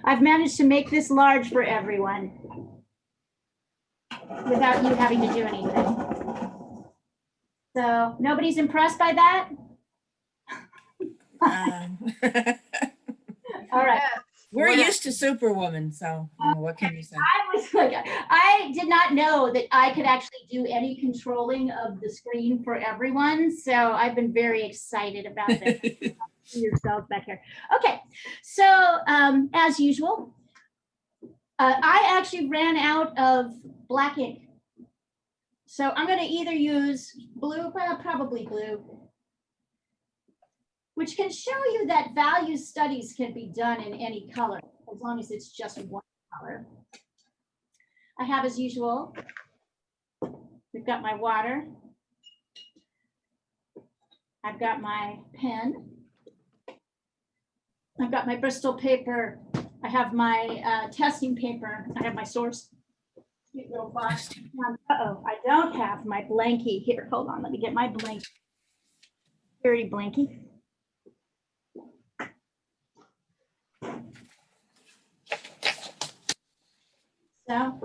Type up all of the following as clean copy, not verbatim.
I've managed to make this large for everyone without you having to do anything. So nobody's impressed by that? All right. We're used to Superwoman, so what can you say? I did not know that I could actually do any controlling of the screen for everyone. So I've been very excited about this. See yourself back here. Okay, so as usual, I actually ran out of black ink. So I'm going to either use blue, probably blue, which can show you that value studies can be done in any color, as long as it's just one color. I have, as usual, we've got my water. I've got my pen. I've got my Bristol paper. I have my testing paper. I have my source. Cute little box. Uh-oh, I don't have my blankie here. Hold on, let me get my blankie. Dirty blankie. So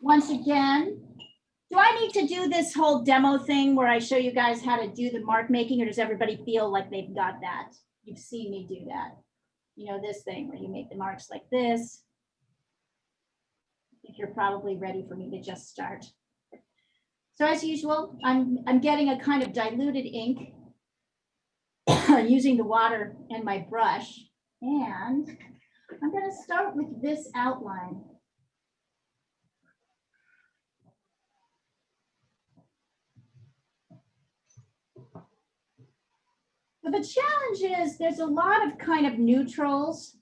once again, do I need to do this whole demo thing where I show you guys how to do the mark making, or does everybody feel like they've got that? You've seen me do that. You know, this thing where you make the marks like this. I think you're probably ready for me to just start. So as usual, I'm getting a kind of diluted ink using the water and my brush. And I'm going to start with this outline. So the challenge is there's a lot of kind of neutrals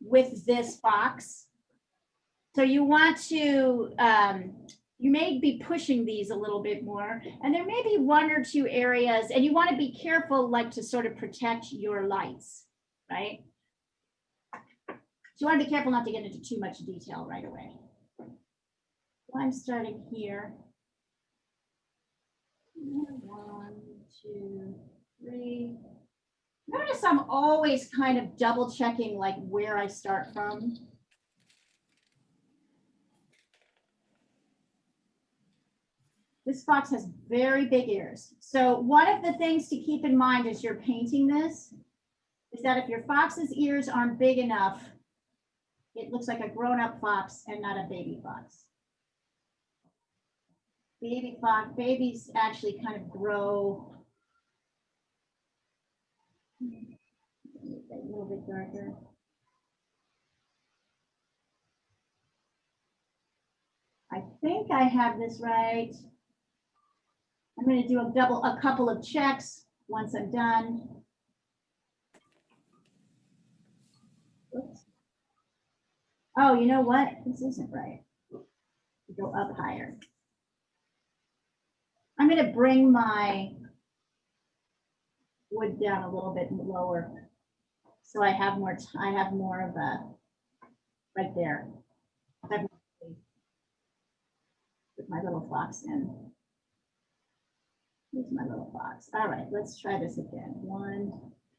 with this box. So you want to, you may be pushing these a little bit more, and there may be one or two areas, and you want to be careful, like to sort of protect your lights, right? So you want to be careful not to get into too much detail right away. So I'm starting here. 1, 2, 3. Notice I'm always kind of double checking like where I start from. This fox has very big ears. So one of the things to keep in mind as you're painting this is that if your fox's ears aren't big enough, it looks like a grown-up fox and not a baby fox. Baby fox, babies actually kind of grow a little bit darker. I think I have this right. I'm going to do a couple of checks once I'm done. Oops. Oh, you know what? This isn't right. Go up higher. I'm going to bring my wood down a little bit lower, so I have more. I have more of a right there. Put my little fox in. Here's my little fox. All right, let's try this again. 1.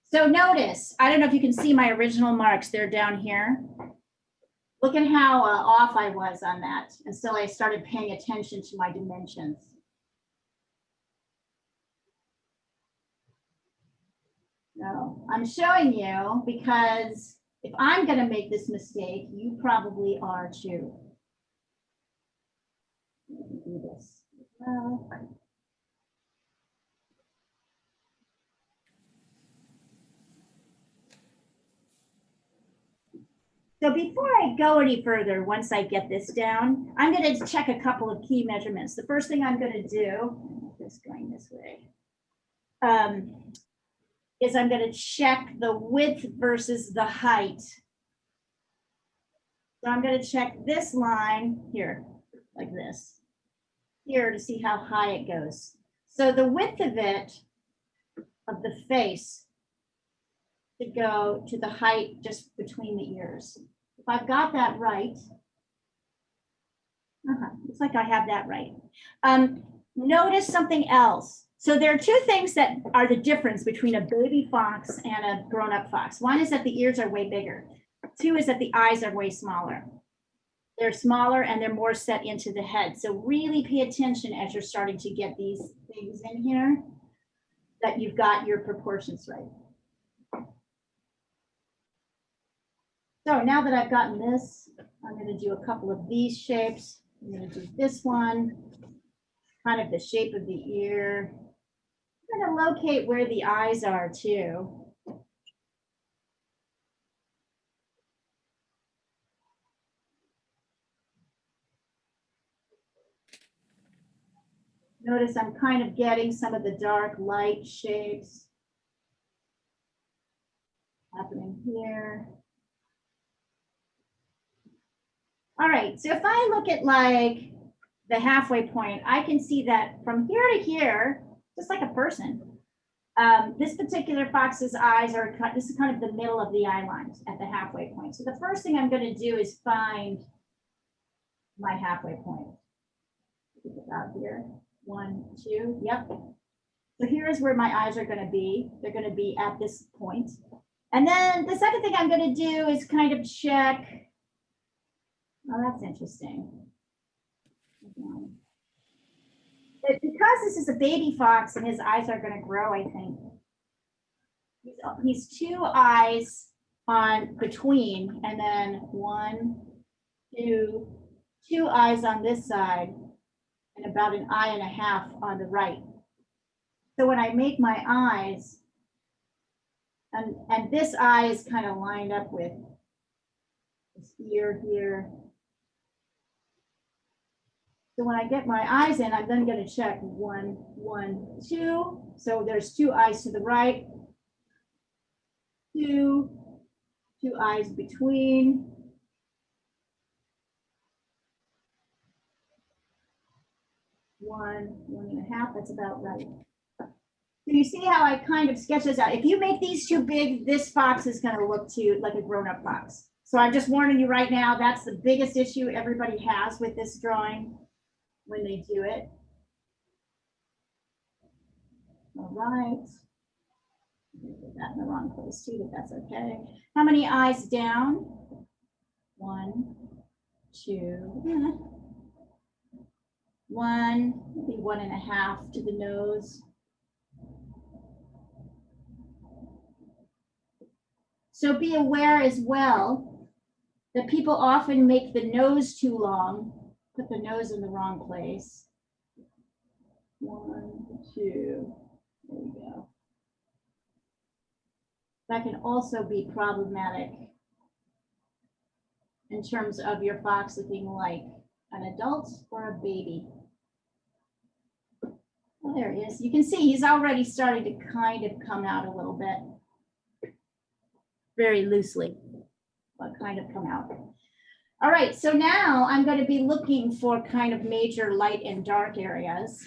So notice, I don't know if you can see my original marks. They're down here. Look at how off I was on that until I started paying attention to my dimensions. No, I'm showing you because if I'm going to make this mistake, you probably are too. Let me do this. Well, so before I go any further, once I get this down, I'm going to check a couple of key measurements. The first thing I'm going to do, just going this way, is I'm going to check the width versus the height. So I'm going to check this line here, like this, here to see how high it goes. So the width of it, of the face, to go to the height just between the ears. If I've got that right, looks like I have that right. Notice something else. So there are two things that are the difference between a baby fox and a grown-up fox. One is that the ears are way bigger. Two is that the eyes are way smaller. They're smaller and they're more set into the head. So really pay attention as you're starting to get these things in here, that you've got your proportions right. So now that I've gotten this, I'm going to do a couple of these shapes. I'm going to do this one, kind of the shape of the ear. I'm going to locate where the eyes are too. Notice I'm kind of getting some of the dark light shapes happening here. All right, so if I look at like the halfway point, I can see that from here to here, just like a person, this particular fox's eyes are, this is kind of the middle of the eye lines at the halfway point. So the first thing I'm going to do is find my halfway point. Out here, 1, 2, yep. So here's where my eyes are going to be. They're going to be at this point. And then the second thing I'm going to do is kind of check. Oh, that's interesting. But because this is a baby fox and his eyes are going to grow, I think. He's 2 eyes on between, and then 1, 2, 2 eyes on this side, and about an eye and a half on the right. So when I make my eyes, and this eye is kind of lined up with this ear here. So when I get my eyes in, I'm then going to check 1, 1, 2. So there's 2 eyes to the right, 2 eyes between. One and a half, that's about right. So you see how I kind of sketch this out. If you make these too big, this fox is going to look to you like a grown-up fox. So I'm just warning you right now, that's the biggest issue everybody has with this drawing when they do it. All right. Put that in the wrong place too, but that's okay. How many eyes down? 1, 2. 1, maybe 1.5 to the nose. So be aware as well that people often make the nose too long, put the nose in the wrong place. 1, 2, there we go. That can also be problematic in terms of your fox looking like an adult or a baby. Well, there he is. You can see he's already starting to kind of come out a little bit. Very loosely, but kind of come out. All right, so now I'm going to be looking for kind of major light and dark areas.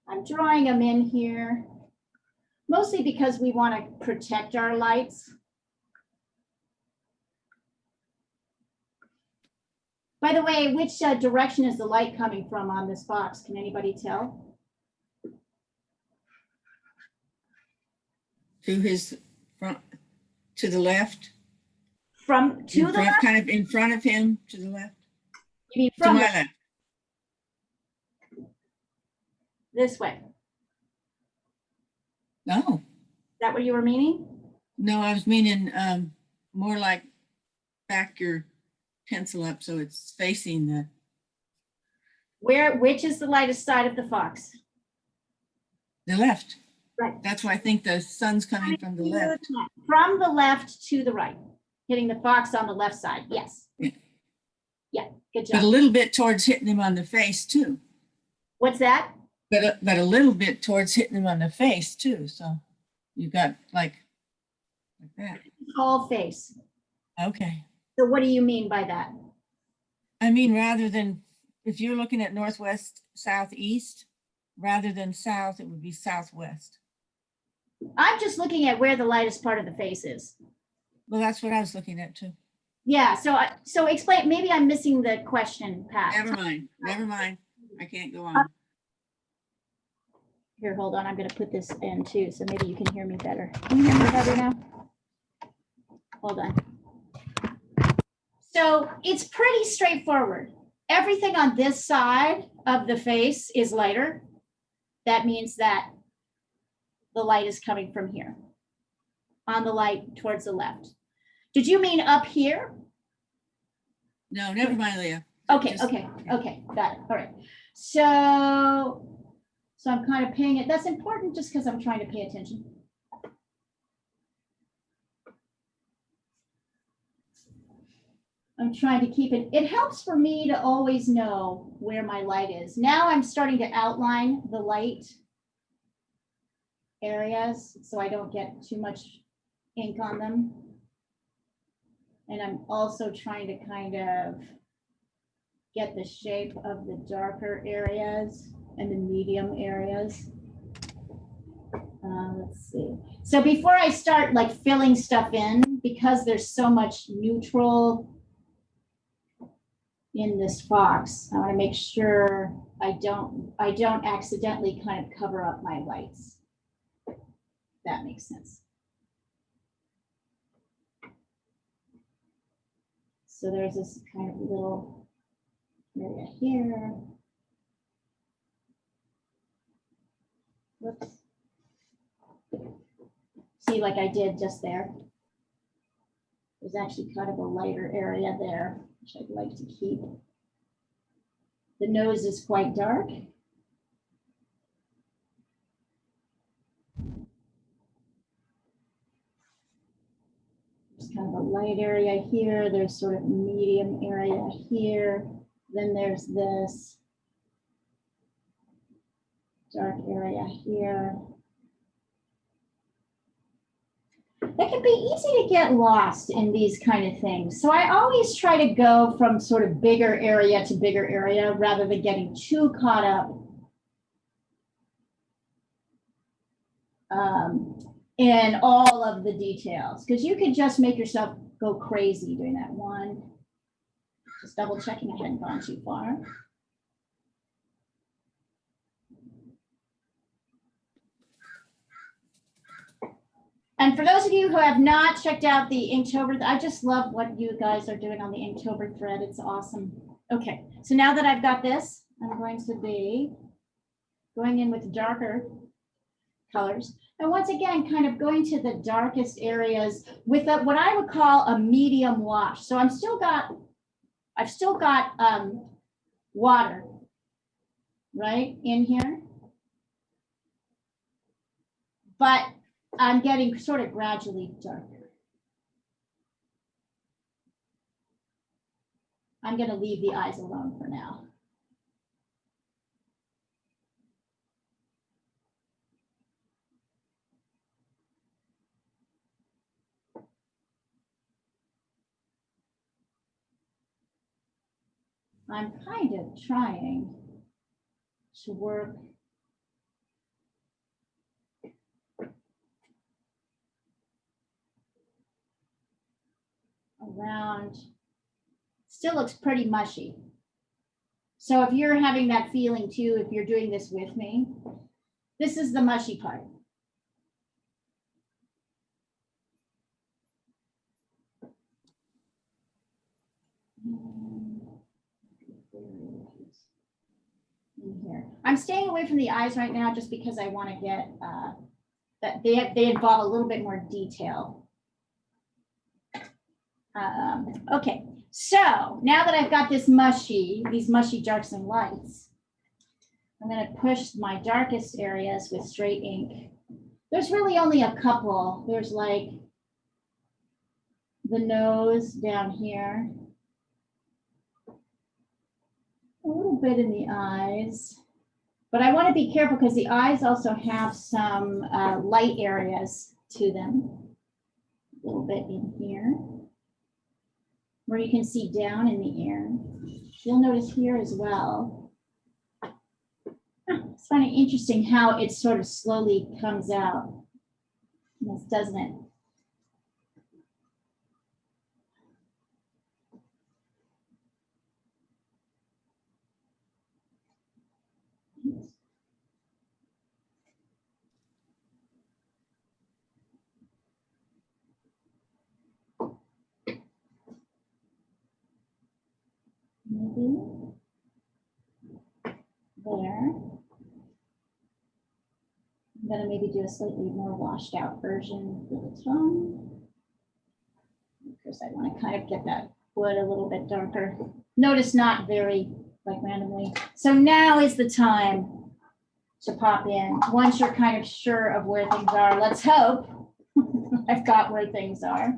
I'm drawing them in here, mostly because we want to protect our lights. By the way, which direction is the light coming from on this fox? Can anybody tell? To his front, to the left. From to the left? Kind of in front of him, to the left. You mean from to my left. This way. No. Is that what you were meaning? No, I was meaning more like back your pencil up so it's facing the. Which is the lightest side of the fox? The left. Right. That's why I think the sun's coming from the left. From the left to the right, hitting the fox on the left side. Yes. Yeah. Yeah, good job. But a little bit towards hitting him on the face too. What's that? But a little bit towards hitting him on the face too. So you got like that. Whole face. Okay. So what do you mean by that? I mean, rather than, if you're looking at northwest, southeast, rather than south, it would be southwest. I'm just looking at where the lightest part of the face is. Well, that's what I was looking at too. Yeah, so explain, maybe I'm missing the question, Pat. Never mind. I can't go on. Here, hold on, I'm gonna put this in too, so maybe you can hear me better. Can you hear me better now? Hold on. So it's pretty straightforward. Everything on this side of the face is lighter. That means that the light is coming from here, on the light towards the left. Did you mean up here? No, never mind, Leah. Okay, Just- okay, okay, got it. All right. So I'm kind of paying it. That's important just because I'm trying to pay attention. I'm trying to keep it. It helps for me to always know where my light is. Now I'm starting to outline the light areas so I don't get too much ink on them. And I'm also trying to kind of get the shape of the darker areas and the medium areas. Let's see. So before I start like filling stuff in, because there's so much neutral in this fox, I want to make sure I don't accidentally kind of cover up my lights. That makes sense. So there's this kind of little area here. Whoops. See, like I did just there. There's actually kind of a lighter area there, which I'd like to keep. The nose is quite dark. There's kind of a light area here. There's sort of medium area here. Then there's this dark area here. It can be easy to get lost in these kind of things. So I always try to go from sort of bigger area to bigger area rather than getting too caught up in all of the details, because you could just make yourself go crazy doing that one. Just double checking I hadn't gone too far. And for those of you who have not checked out the Inktober, I just love what you guys are doing on the Inktober thread. It's awesome. Okay, so now that I've got this, I'm going to be going in with darker colors. And once again, kind of going to the darkest areas with what I would call a medium wash. So I've still got water, right, in here. But I'm getting sort of gradually darker. I'm going to leave the eyes alone for now. I'm kind of trying to work around. Still looks pretty mushy. So if you're having that feeling too, if you're doing this with me, this is the mushy part. In here. I'm staying away from the eyes right now just because I want to get that they involve a little bit more detail. Okay, so now that I've got these mushy darks and lights, I'm going to push my darkest areas with straight ink. There's really only a couple. There's like the nose down here, a little bit in the eyes, but I want to be careful because the eyes also have some light areas to them. A little bit in here, where you can see down in the ear. You'll notice here as well. It's finding interesting how it sort of slowly comes out. This doesn't it? maybe. There. I'm gonna maybe do a slightly more washed out version for the tongue. Because I want to kind of get that wood a little bit darker. Notice not very like randomly. So now is the time to pop in. Once you're kind of sure of where things are, let's hope I've got where things are.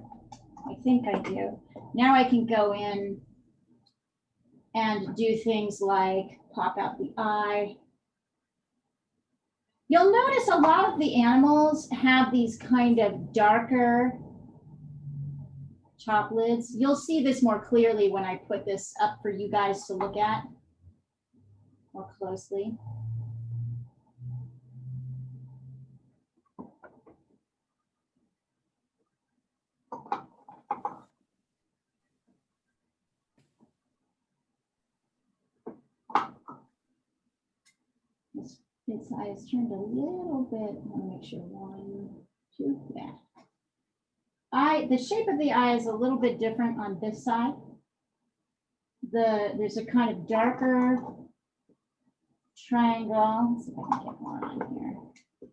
I think I do. Now I can go in and do things like pop out the eye. You'll notice a lot of the animals have these kind of darker top lids. You'll see this more clearly when I put this up for you guys to look at more closely. Its eye is turned a little bit. I want to make sure 1, 2, yeah. The shape of the eye is a little bit different on this side. There's a kind of darker triangle. Let's see if I can get more on here.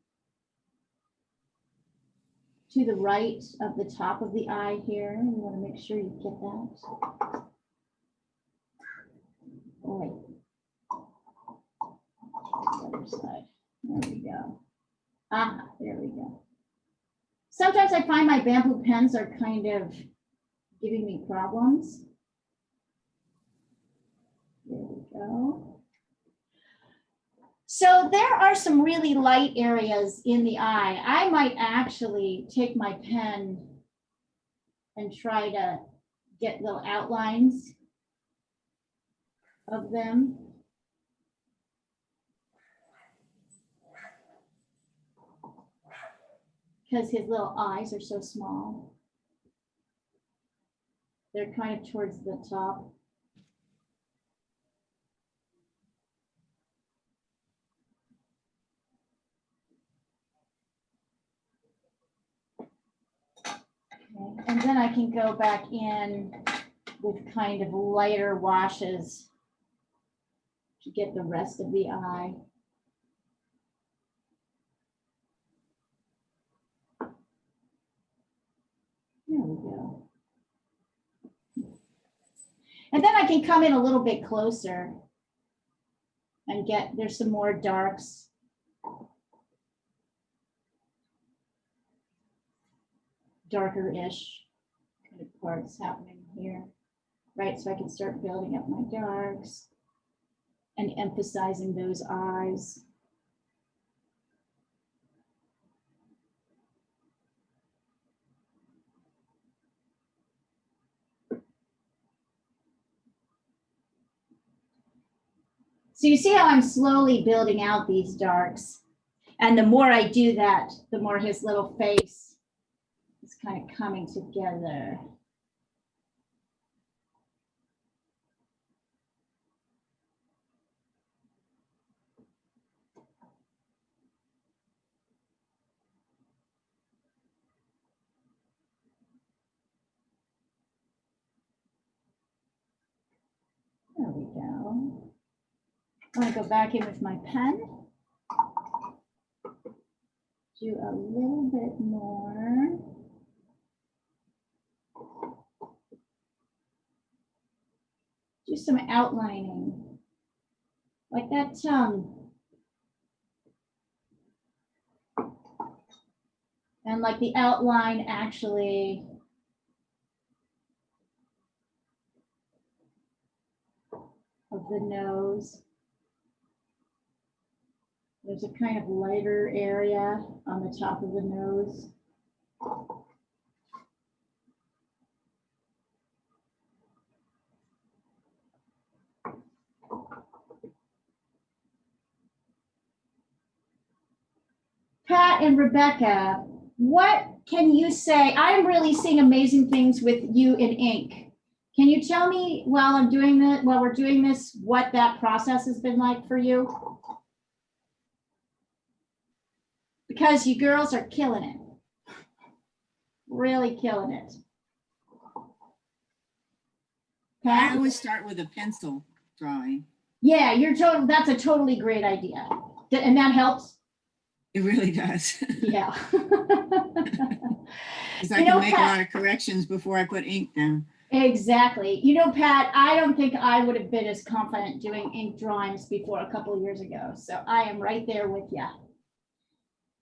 To the right of the top of the eye here. You want to make sure you get that. Oh, wait. The other side. There we go. Ah, there we go. Sometimes I find my bamboo pens are kind of giving me problems. There we go. So there are some really light areas in the eye. I might actually take my pen and try to get little outlines of them. Because his little eyes are so small. They're kind of towards the top. Okay. And then I can go back in with kind of lighter washes to get the rest of the eye. There we go. And then I can come in a little bit closer and there's some more darks. Darker-ish kind of parts happening here, right? So I can start building up my darks and emphasizing those eyes. So you see how I'm slowly building out these darks. And the more I do that, the more his little face is kind of coming together. There we go. I'm going to go back in with my pen. Do a little bit more. Do some outlining, like that tongue. And like the outline actually of the nose. There's a kind of lighter area on the top of the nose. Pat and Rebecca, what can you say? I'm really seeing amazing things with you in ink. Can you tell me while we're doing this, what that process has been like for you? Because you girls are killing it. Really killing it. I always start with a pencil drawing. Yeah, that's a totally great idea. And that helps? It really does. Yeah. Because I can make a lot of corrections before I put ink down. Exactly. You know, Pat, I don't think I would have been as confident doing ink drawings before a couple of years ago. So I am right there with you.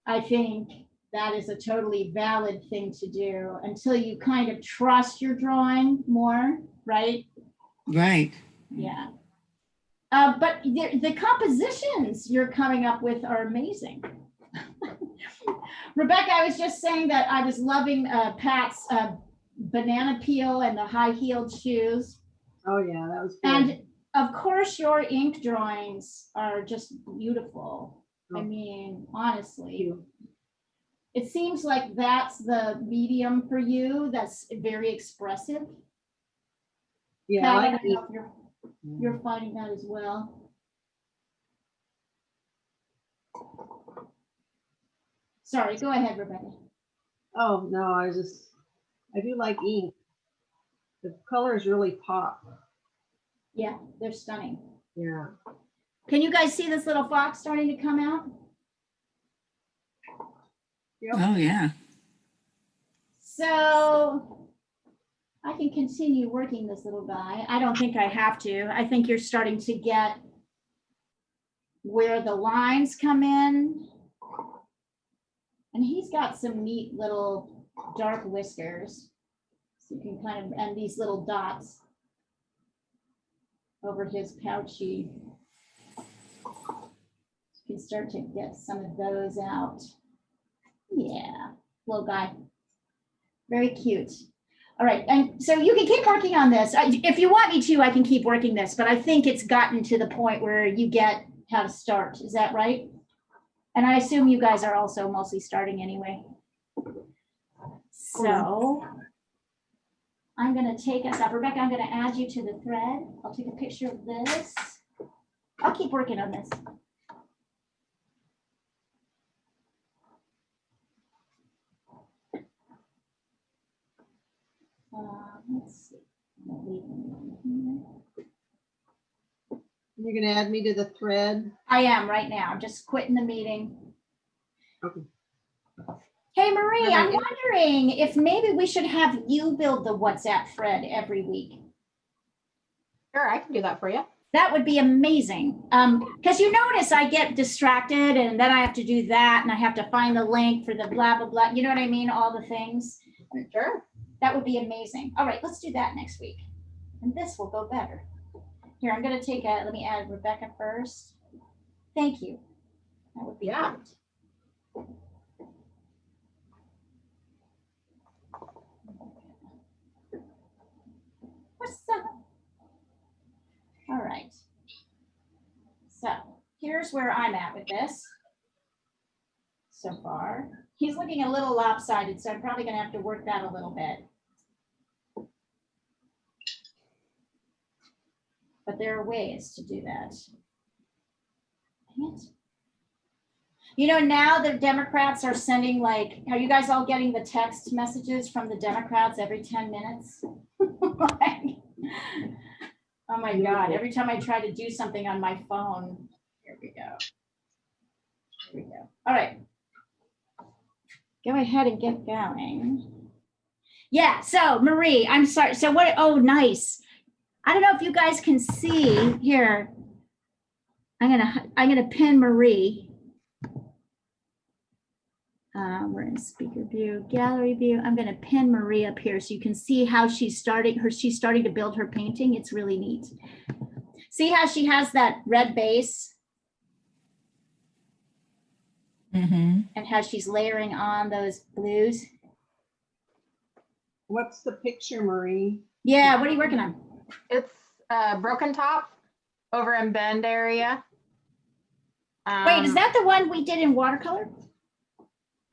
I think that is a totally valid thing to do until you kind of trust your drawing more, right? Right. Yeah. But the compositions you're coming up with are amazing. Rebecca, I was just saying that I was loving Pat's banana peel and the high-heeled shoes. Oh yeah, that was good. And of course, your ink drawings are just beautiful. I mean, honestly, it seems like that's the medium for you. That's very expressive. Yeah, Pat, I I like don't know if you're finding that as well. Sorry, go ahead, Rebecca. Oh no, I do like ink. The colors really pop. Yeah, they're stunning. Yeah. Can you guys see this little fox starting to come out? Yep. Oh, yeah. So I can continue working this little guy. I don't think I have to. I think you're starting to get where the lines come in. And he's got some neat little dark whiskers. So you can kind of, and these little dots over his pouchy. You can start to get some of those out. Yeah, little guy. Very cute. All right, and so you can keep working on this. If you want me to, I can keep working this, but I think it's gotten to the point where you get how to start. Is that right? And I assume you guys are also mostly starting anyway. So I'm gonna take us up. Rebecca, I'm gonna add you to the thread. I'll take a picture of this. I'll keep working on this. Let's see. You're gonna add me to the thread? I am right now. I'm just quitting the meeting. Okay. Hey, Marie, I'm wondering if maybe we should have you build the WhatsApp thread every week. Sure, I can do that for you. That would be amazing. Because you notice I get distracted and then I have to do that and I have to find the link for the blah, blah, blah. You know what I mean? All the things. Sure. That would be amazing. All right, let's do that next week. And this will go better. Here, I'm going to take let me add Rebecca first. Thank you. That would be great. What's up? All right. So here's where I'm at with this so far. He's looking a little lopsided, so I'm probably going to have to work that a little bit. But there are ways to do that. Dang it. You know, now the Democrats are sending, like, are you guys all getting the text messages from the Democrats every 10 minutes? Like, oh my God, every time I try to do something on my phone, here we go. Here we go. All right. Go ahead and get going. Yeah, so Marie, I'm sorry. So what, oh, nice. I don't know if you guys can see here. I'm gonna pin Marie. We're in speaker view, gallery view. I'm gonna pin Marie up here so you can see how she's starting to build her painting. It's really neat. See how she has that red base? Mm-hmm. And how she's layering on those blues. What's the picture, Marie? Yeah, what are you working on? It's Broken Top over in Bend area. Wait, is that the one we did in watercolor?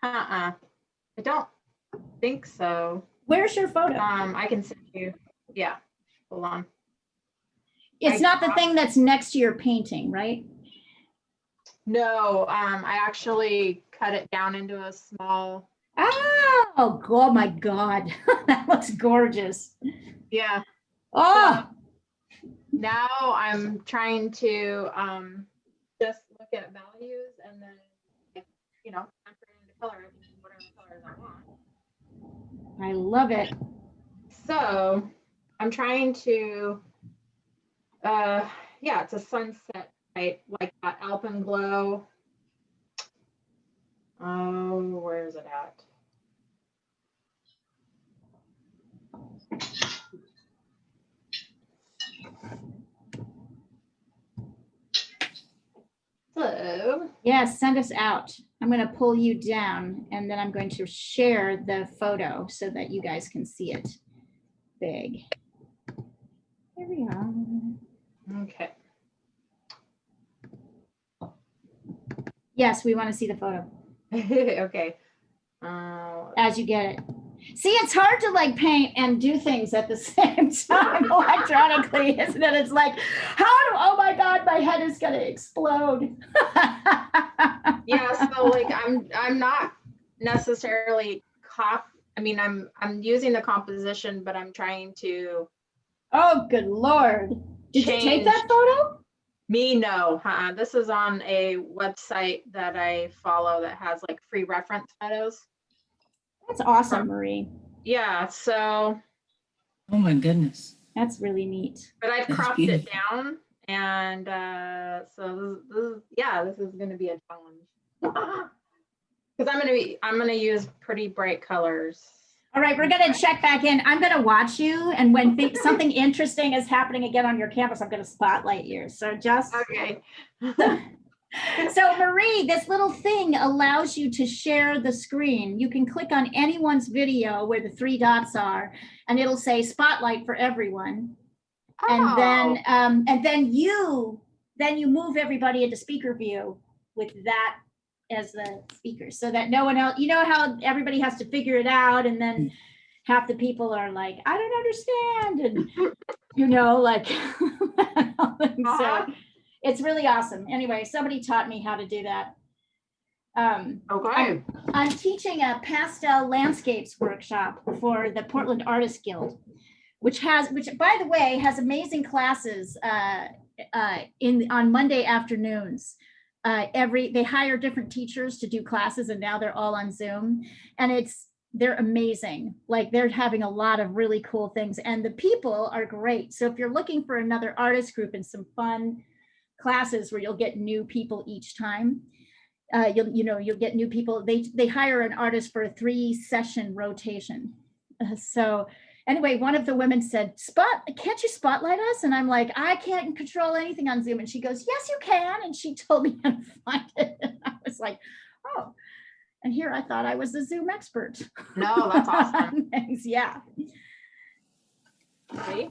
I don't think so. Where's your photo? I can send you. Yeah, hold on. It's not the thing that's next to your painting, right? No, I actually cut it down into a small. Oh my God, that looks gorgeous. Yeah. Oh, Now I'm trying to just look at values and then, you know, enter it into color, I can use whatever colors I want. I love it. So I'm trying to, yeah, it's a sunset type, like that alpenglow. Oh, where is it at? So, Yes, send us out. I'm going to pull you down and then I'm going to share the photo so that you guys can see it big. Here we are. okay. Yes, we want to see the photo Okay. as you get it. See, it's hard to like paint and do things at the same time electronically, isn't it? It's like, oh my God, my head is going to explode. Yeah, so like I'm not necessarily I mean, I'm using the composition, but I'm trying to Oh, good Lord. Did you take that change- photo? Me, no. This is on a website that I follow that has like free reference photos. That's awesome, Marie. Yeah, so, Oh my goodness. That's really neat. but I've That's cropped it beautiful. down, and so this is going to be a challenge because I'm gonna use pretty bright colors. All right, we're going to check back in. I'm going to watch you. And when something interesting is happening again on your campus, I'm going to spotlight you. So just. Okay. So Marie, this little thing allows you to share the screen. You can click on anyone's video where the 3 dots are, and it'll say spotlight for everyone. And then you move everybody into speaker view with that as the speaker, so that no one else, you know how everybody has to figure it out, and then half the people are like, I don't understand, and you know, like so it's really awesome. Anyway, somebody taught me how to do that. Okay. I'm teaching a pastel landscapes workshop for the Portland Artists Guild, which by the way has amazing classes on Monday afternoons. They hire different teachers to do classes, and now they're all on Zoom, and they're amazing. Like, they're having a lot of really cool things, and the people are great. So if you're looking for another artist group and some fun classes where you'll get new people each time, you'll get new people. They hire an artist for a 3-session rotation. So anyway, one of the women said, can't you spotlight us? And I'm like, I can't control anything on Zoom. And she goes, yes, you can. And she told me how to find it. And I was like, oh, and here I thought I was the Zoom expert. No, that's awesome. Thanks. Yeah. Okay.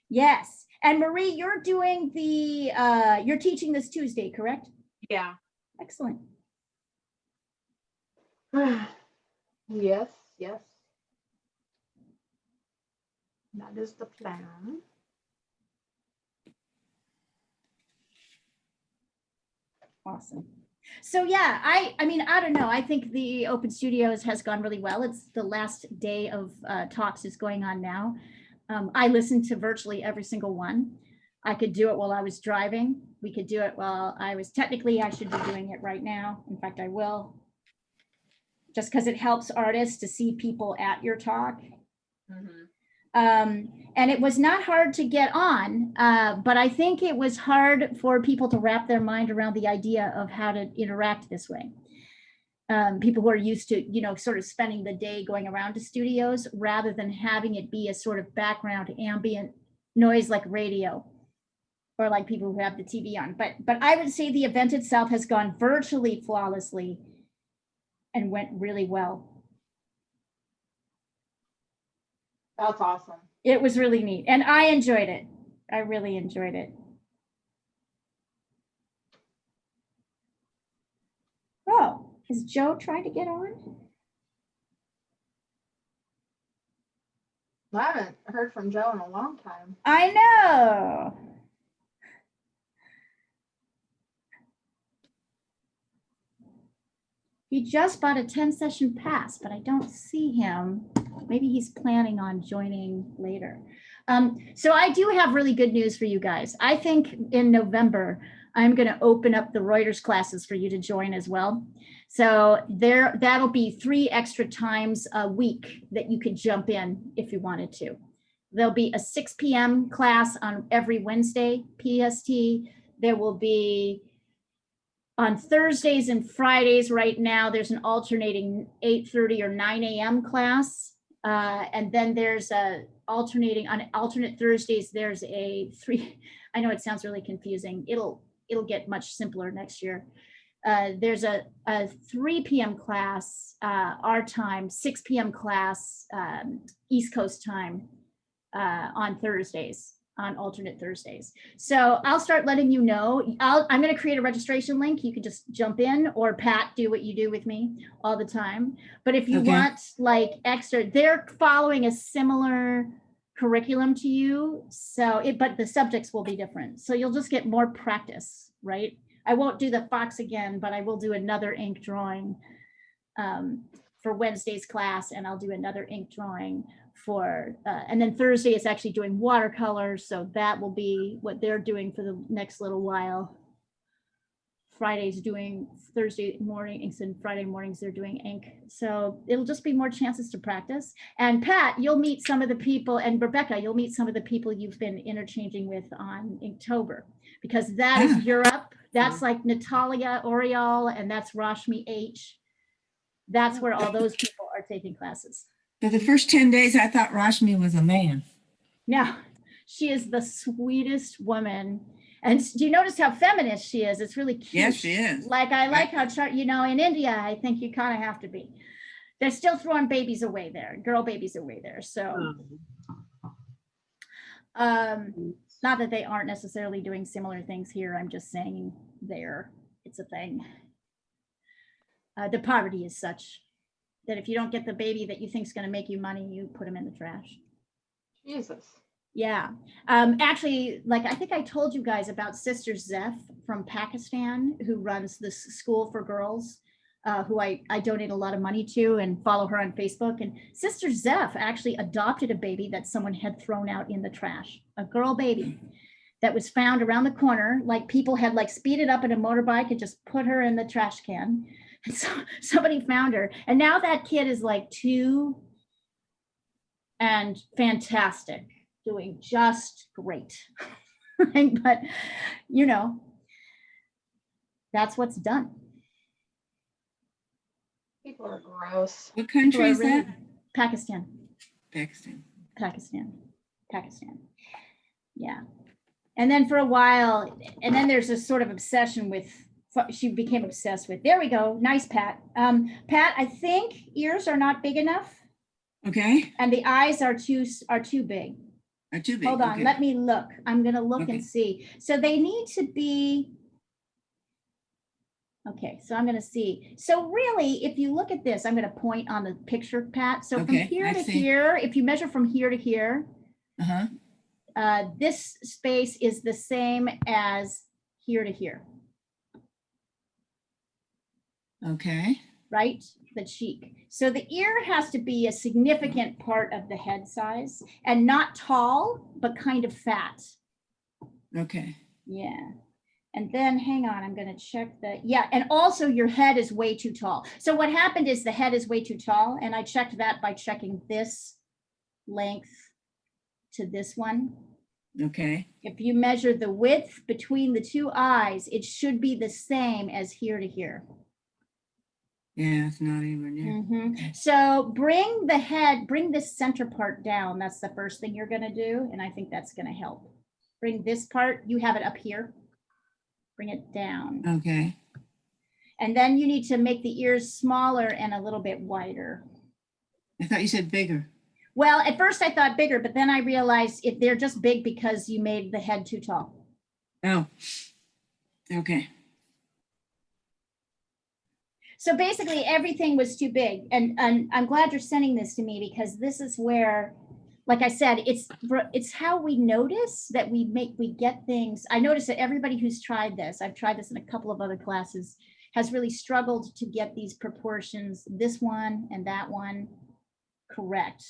Yes. And Marie, you're doing you're teaching this Tuesday, correct? Yeah. Excellent. Yes, yes. That is the plan. Awesome. So yeah, I mean, I don't know. I think the Open Studios has gone really well. It's the last day of talks is going on now. I listened to virtually every single one. I could do it while I was driving. We could do it while I should be doing it right now. In fact, I will. Just because it helps artists to see people at your talk. Mm-hmm. And it was not hard to get on, but I think it was hard for people to wrap their mind around the idea of how to interact this way. People who are used to, sort of spending the day going around to studios rather than having it be a sort of background ambient noise like radio or like people who have the TV on. But I would say the event itself has gone virtually flawlessly and went really well. That's awesome. It was really neat. And I enjoyed it. I really enjoyed it. Oh, is Joe trying to get on? I haven't heard from Joe in a long time. I know. He just bought a 10-session pass, but I don't see him. Maybe he's planning on joining later. So I do have really good news for you guys. I think in November, I'm going to open up the Reuters classes for you to join as well. So that'll be 3 extra times a week that you could jump in if you wanted to. There'll be a 6 p.m. class on every Wednesday, PST. There will be on Thursdays and Fridays right now, there's an alternating 8:30 or 9 a.m. class. And then there's a alternating on alternate Thursdays, there's a 3, I know it sounds really confusing. It'll get much simpler next year. There's a 3 p.m. class, our time, 6 p.m. class, East Coast time on Thursdays, on alternate Thursdays. So I'll start letting you know. I'm going to create a registration link. You can just jump in, or Pat, do what you do with me all the time. But if you Okay. want like extra, they're following a similar curriculum to you. So but the subjects will be different. So you'll just get more practice, right? I won't do the fox again, but I will do another ink drawing for Wednesday's class, and I'll do another ink drawing for, and then Thursday is actually doing watercolors. So that will be what they're doing for the next little while. Friday's doing Thursday mornings, and Friday mornings they're doing ink. So it'll just be more chances to practice. And Pat, you'll meet some of the people, and Rebecca, you'll meet some of the people you've been interchanging with on Inktober, because that is Europe. That's like Natalia Oriol, and that's Rashmi H. That's where all those people are taking classes. For the first 10 days, I thought Rashmi was a man. Now, she is the sweetest woman. And do you notice how feminist she is? It's really cute. Yes, she is. Like, I like how, you know, in India, I think you kind of have to be. They're still throwing babies away there, girl babies away there. So, not that they aren't necessarily doing similar things here. I'm just saying it's a thing. The poverty is such that if you don't get the baby that you think is going to make you money, you put them in the trash. Jesus. Yeah. Actually, like, I think I told you guys about Sister Zeph from Pakistan, who runs this school for girls, who I donate a lot of money to and follow her on Facebook. And Sister Zeph actually adopted a baby that someone had thrown out in the trash, a girl baby that was found around the corner. Like, people had like speeded up in a motorbike and just put her in the trash can. And so somebody found her. And now that kid is like 2 and fantastic, doing just great. But, you know, that's what's done. People are gross. What country is that? Pakistan. Pakistan. Yeah. And then for a while, and then there's this sort of obsession with, she became obsessed with, there we go. Nice, Pat. Pat, I think ears are not big enough. Okay. And the eyes are too big. Are too big. Hold on, okay. let me look. I'm gonna look Okay. and see. So they need to be, okay, so I'm gonna see. So really, if you look at this, I'm gonna point on the picture, Pat. So from Okay, here I to see. here, if you measure from here to here, Uh-huh. this space is the same as here to here, Okay. right? The cheek. So the ear has to be a significant part of the head size, and not tall, but kind of fat. Okay. Yeah. And then hang on, I'm going to check the, yeah. And also your head is way too tall. So what happened is the head is way too tall. And I checked that by checking this length to this one. Okay. If you measure the width between the 2 eyes, it should be the same as here to here. Yeah, it's not anywhere near. Mm-hmm. So bring the head, bring this center part down. That's the first thing you're going to do. And I think that's going to help. Bring this part, you have it up here. Bring it down. Okay. And then you need to make the ears smaller and a little bit wider. I thought you said bigger. Well, at first I thought bigger, but then I realized if they're just big because you made the head too tall. Oh, okay. So basically everything was too big. And I'm glad you're sending this to me, because this is where, like I said, it's how we notice that we get things. I notice that everybody who's tried this, I've tried this in a couple of other classes, has really struggled to get these proportions, this one and that one, correct.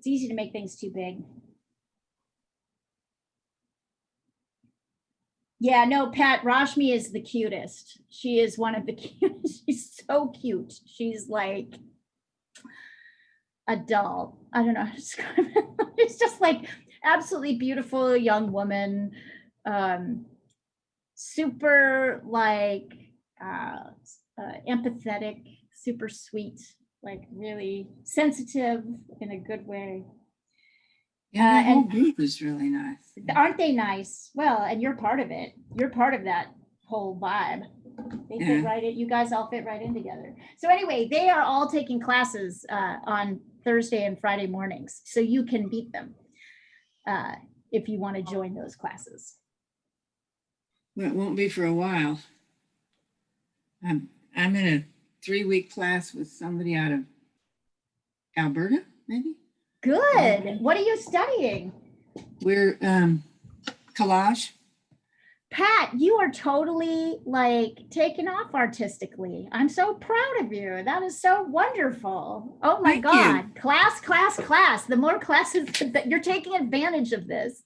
It's easy to make things too big. Yeah, no, Pat, Rashmi is the cutest. She is one of the cutest. She's so cute. She's like a doll. I don't know how to describe it. It's just like absolutely beautiful young woman. Super like empathetic, super sweet, like really sensitive in a good way. Yeah, that whole and- group is really nice. Aren't they nice? Well, and you're part of it. You're part of that whole vibe. They fit Yeah. right in. You guys all fit right in together. So anyway, they are all taking classes on Thursday and Friday mornings, so you can beat them if you want to join those classes. Well, it won't be for a while. I'm in a 3-week class with somebody out of Alberta, maybe. Good. What are you studying? We're collage. Pat, you are totally like taking off artistically. I'm so proud of you. That is so wonderful. Oh my Thank God. Class, class, class. The more classes that you're taking advantage of this.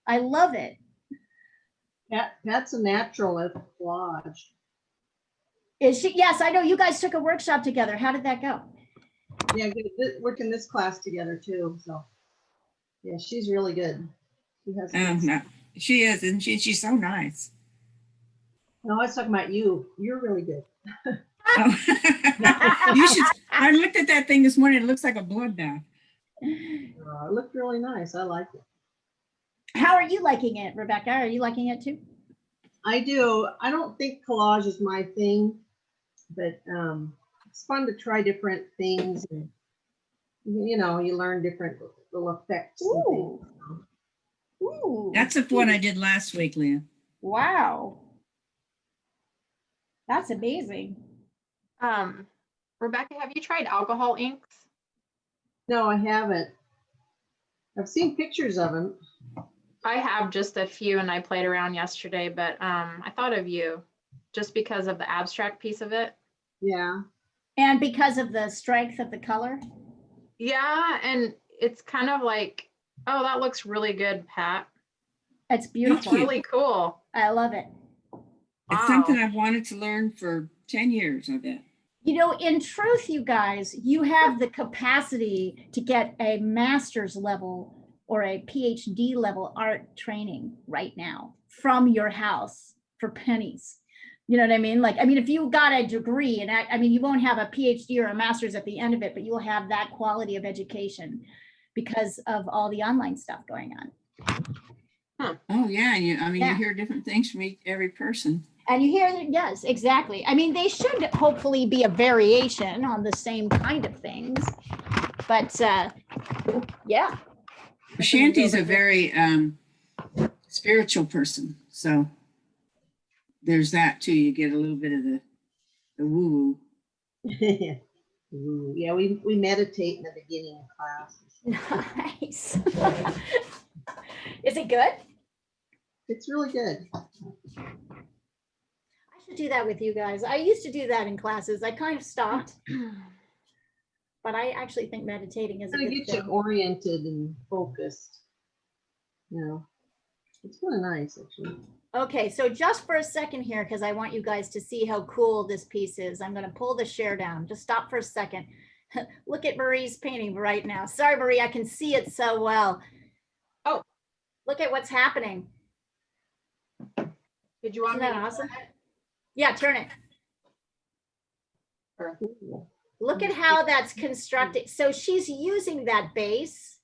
I love it. Pat's a natural at collage. Is she? Yes, I know you guys took a workshop together. How did that go? Yeah, good. Working this class together too. So yeah, she's really good. She has. No, she is, and she's so nice. No, I was talking about you. You're really good. Oh. You should. I looked at that thing this morning. It looks like a bloodbath. It looked really nice. I like it. How are you liking it, Rebecca? Are you liking it too? I do. I don't think collage is my thing, but it's fun to try different things, and you know, you learn different little effects. And Ooh. things. Ooh. That's the one I did last week, Leah. Wow. That's amazing. Rebecca, have you tried alcohol inks? No, I haven't. I've seen pictures of them. I have just a few and I played around yesterday, but I thought of you just because of the abstract piece of it. Yeah. And because of the strength of the color? Yeah, and it's kind of like, oh, that looks really good, Pat. It's It's beautiful. really cool. I love it. It's Wow. something I've wanted to learn for 10 years, I bet. You know, in truth, you guys, you have the capacity to get a master's level or a PhD level art training right now from your house for pennies. You know what I mean? Like, I mean, if you got a degree, and I mean, you won't have a PhD or a master's at the end of it, but you'll have that quality of education because of all the online stuff going on. Oh yeah, you. I mean, Yeah. you hear different things from every person. And you hear that, yes, exactly. I mean, they should hopefully be a variation on the same kind of things. But yeah. Shanti's a very spiritual person, so there's that too. You get a little bit of the woo woo. Ooh, yeah, we meditate in the beginning of class. Nice. Is it good? It's really good. I should do that with you guys. I used to do that in classes. I kind of stopped, but I actually think meditating is a Kind of good get you thing. oriented and focused. You know, it's really nice actually. Okay, so just for a second here, because I want you guys to see how cool this piece is, I'm going to pull the share down. Just stop for a second. Look at Marie's painting right now. Sorry, Marie, I can see it so well. Oh. Look at what's happening. Did you want Isn't me that to awesome? turn it? Yeah, turn it. Cool. Look at how that's constructed. So she's using that base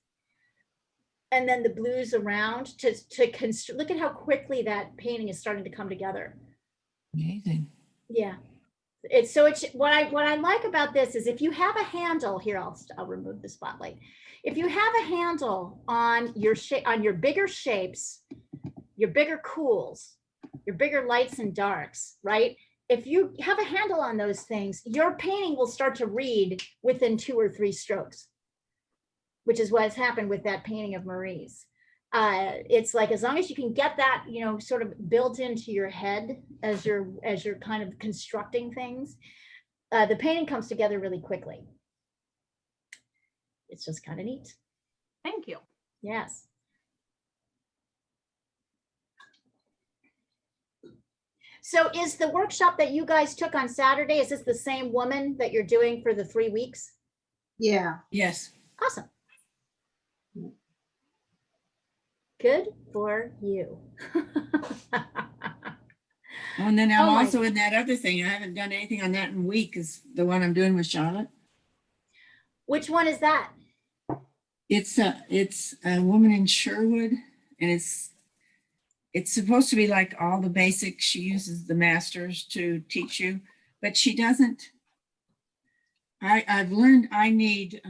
and then the blues around to construct. Look at how quickly that painting is starting to come together. Amazing. Yeah. It's what I like about this is if you have a handle here, I'll remove the spotlight. If you have a handle on your bigger shapes, your bigger cools, your bigger lights and darks, right? If you have a handle on those things, your painting will start to read within 2 or 3 strokes, which is what has happened with that painting of Marie's. It's like, as long as you can get that, you know, sort of built into your head as you're kind of constructing things, the painting comes together really quickly. it's just kind of neat. Thank you. Yes. So is the workshop that you guys took on Saturday, is this the same woman that you're doing for the 3 weeks? Yeah. Yes. Awesome. Good for you. Oh, and then I'm Oh my- also in that other thing. I haven't done anything on that in a week, is the one I'm doing with Charlotte. Which one is that? It's a woman in Sherwood, and it's supposed to be like all the basics. She uses the masters to teach you, but she doesn't. I've learned I need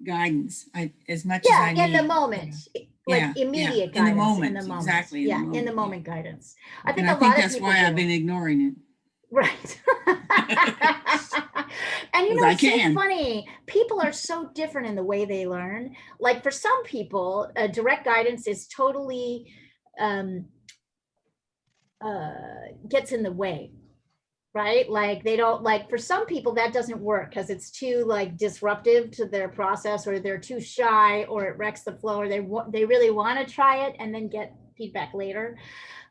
guidance as much as I Yeah, need. in the moment, like Yeah, immediate in the guidance. moment, In the moment. exactly, in the Yeah, in the moment, moment guidance. I And think I a think lot of that's people why I've do. been ignoring it. Right. And you 'Cause know, I it's so can. funny. People are so different in the way they learn. Like for some people, direct guidance is totally gets in the way, right? Like they don't like, for some people that doesn't work because it's too like disruptive to their process, or they're too shy, or it wrecks the flow, or they really want to try it and then get feedback later.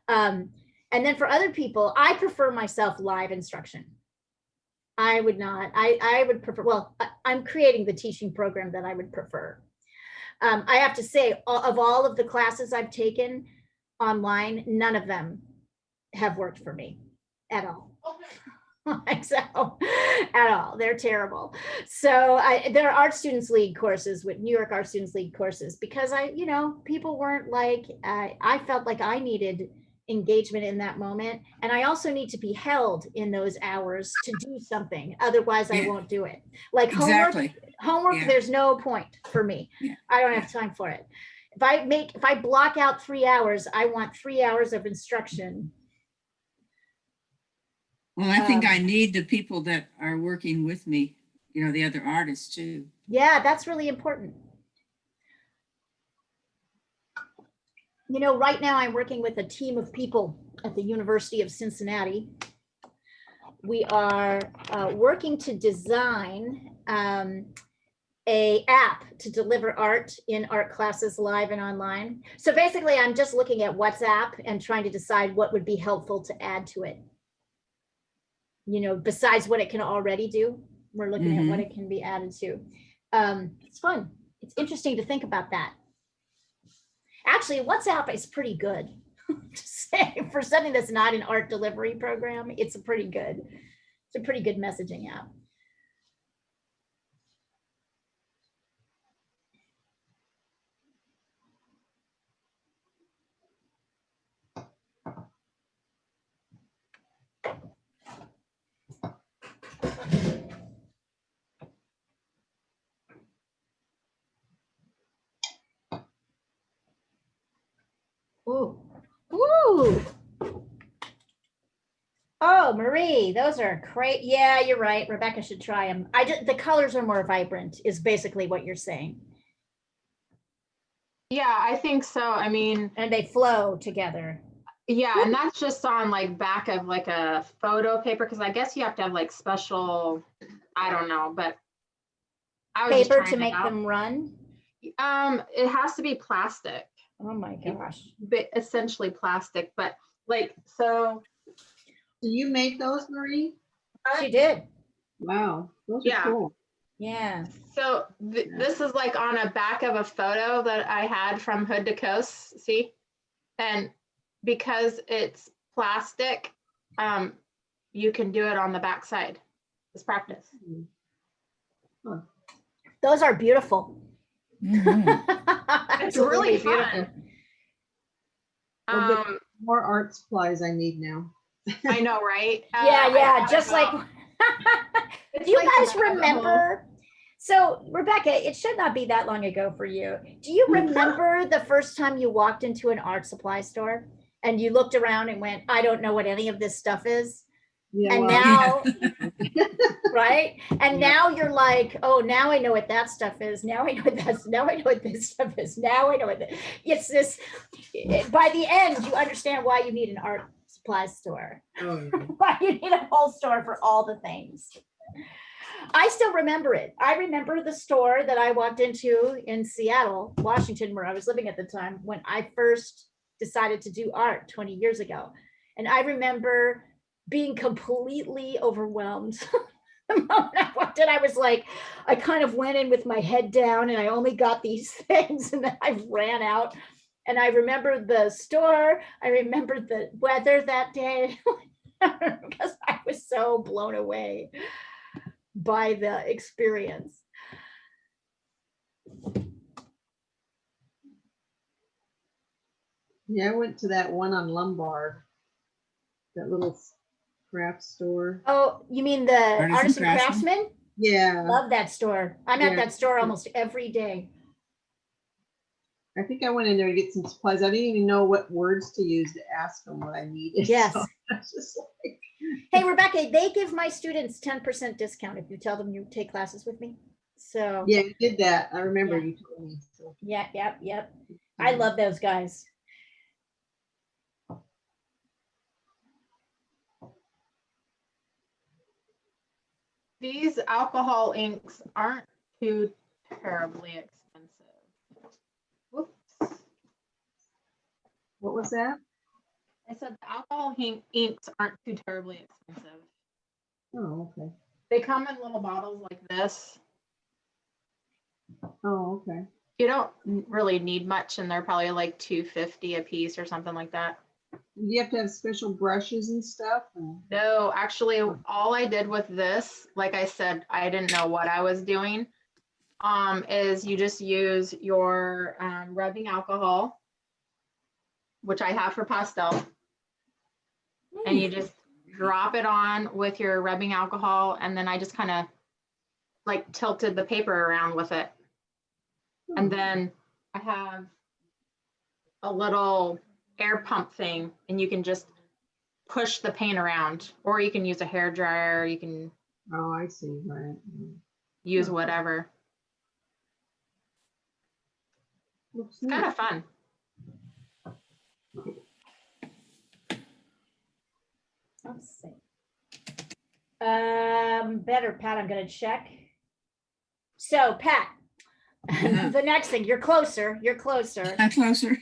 And then for other people, I prefer myself live instruction. I would not, I would prefer, well, I'm creating the teaching program that I would prefer. I have to say, of all of the classes I've taken online, none of them have worked for me at all. Like so, at all. They're terrible. So there are Art Students League courses with New York Art Students League courses, because people weren't like, I felt like I needed engagement in that moment. And I also need to be held in those hours to do something. Otherwise I won't do it. Like Exactly. homework, Yeah. there's no point for me. Yeah. I don't have time for it. If I block out 3 hours, I want 3 hours of instruction. Well, I think I need the people that are working with me, the other artists too. Yeah, that's really important. Right now I'm working with a team of people at the University of Cincinnati. We are working to design a app to deliver art in art classes live and online. So basically I'm just looking at WhatsApp and trying to decide what would be helpful to add to it. Besides what it can already do, we're looking at what it can be added to. It's fun. It's interesting to think about that. Actually, WhatsApp is pretty good to say for something that's not an art delivery program. It's a pretty good messaging app. Ooh. Ooh. Oh, Marie, those are great. Yeah, you're right. Rebecca should try them. The colors are more vibrant is basically what you're saying. Yeah, I think so. I mean, and they flow together. Yeah, and that's just on like back of like a photo paper, because I guess you have to have like special, I don't know, but I was just Paper to trying it make out. them run. It has to be plastic, Oh my gosh. but essentially plastic. But like, so Do you make those, Marie? She did. Wow, those Yeah. are cool. Yeah. so this is like on a back of a photo that I had from Hood to Coast. See, and because it's plastic, you can do it on the back side. It's practice. Huh. Those are beautiful. It's really fun. Well, more art supplies I need now. I know, right? Yeah, just like, do you like guys the rabbit remember? So Rebecca, it should not be that long ago for you. Do you remember the first time you walked into an art supply store and you looked around and went, I don't know what any of this stuff is? Yeah, And well, now, right? And now you're like, oh, now I know what that stuff is. Now I know what that's, now I know what this stuff is. Now I know what it's this. By the end, you understand why you need an art supply store. oh, Why you need a whole store for all the things. I still remember it. I remember the store that I walked into in Seattle, Washington, where I was living at the time when I first decided to do art 20 years ago. And I remember being completely overwhelmed. The moment I walked in, I was like, I kind of went in with my head down and I only got these things and then I ran out. And I remember the store. I remember the weather that day because I was so blown away by the experience. Yeah, I went to that one on Lombard, that little craft store. Oh, you mean the Artisan Craftsman? Yeah, Love that store. I'm at Yeah. that store almost every day. I think I went in there to get some supplies. I didn't even know what words to use to ask them what I needed. Yes. So I was just like, Hey, Rebecca, they give my students 10% discount if you tell them you take classes with me. So yeah, I did that. I remember Yeah. you told me. So. yep. I love those guys. These alcohol inks aren't too terribly expensive. Whoops. What was that? I said the alcohol inks aren't too terribly expensive. Oh, okay. They come in little bottles like this. Oh, okay. You don't really need much, and they're probably like $2.50 a piece or something like that. You have to have special brushes and stuff. No, actually, all I did with this, like I said, I didn't know what I was doing. Is you just use your rubbing alcohol, which I have for pastel, and you just drop it on with your rubbing alcohol, and then I just kind of like tilted the paper around with it. And then I have a little air pump thing, and you can just push the paint around, or you can use a hair dryer. You can Oh, I see. Right. use whatever. Looks It's kind of fun. Let's see. Better, Pat, I'm gonna check. So, Pat, Yeah. the next thing, you're closer. I'm closer.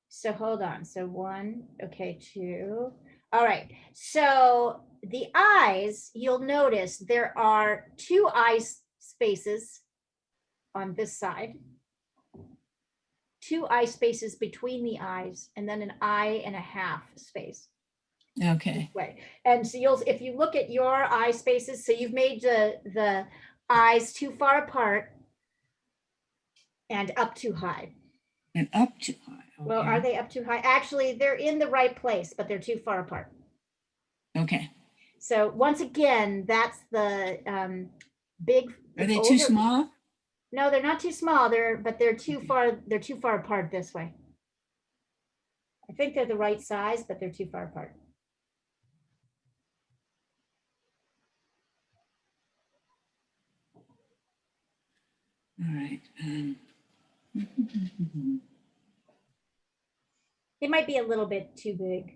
So hold on. So 1, okay, 2. All right. So the eyes, you'll notice there are 2 eye spaces on this side, 2 eye spaces between the eyes, and then an eye and a half space. Okay. Way. And so you'll, if you look at your eye spaces, so you've made the eyes too far apart and up too high. And up too high. Okay. Well, are they up too high? Actually, they're in the right place, but they're too far apart. Okay. So once again, that's the big. Are they too small? No, they're not too small. They're too far. They're too far apart this way. I think they're the right size, but they're too far apart. All right. It might be a little bit too big.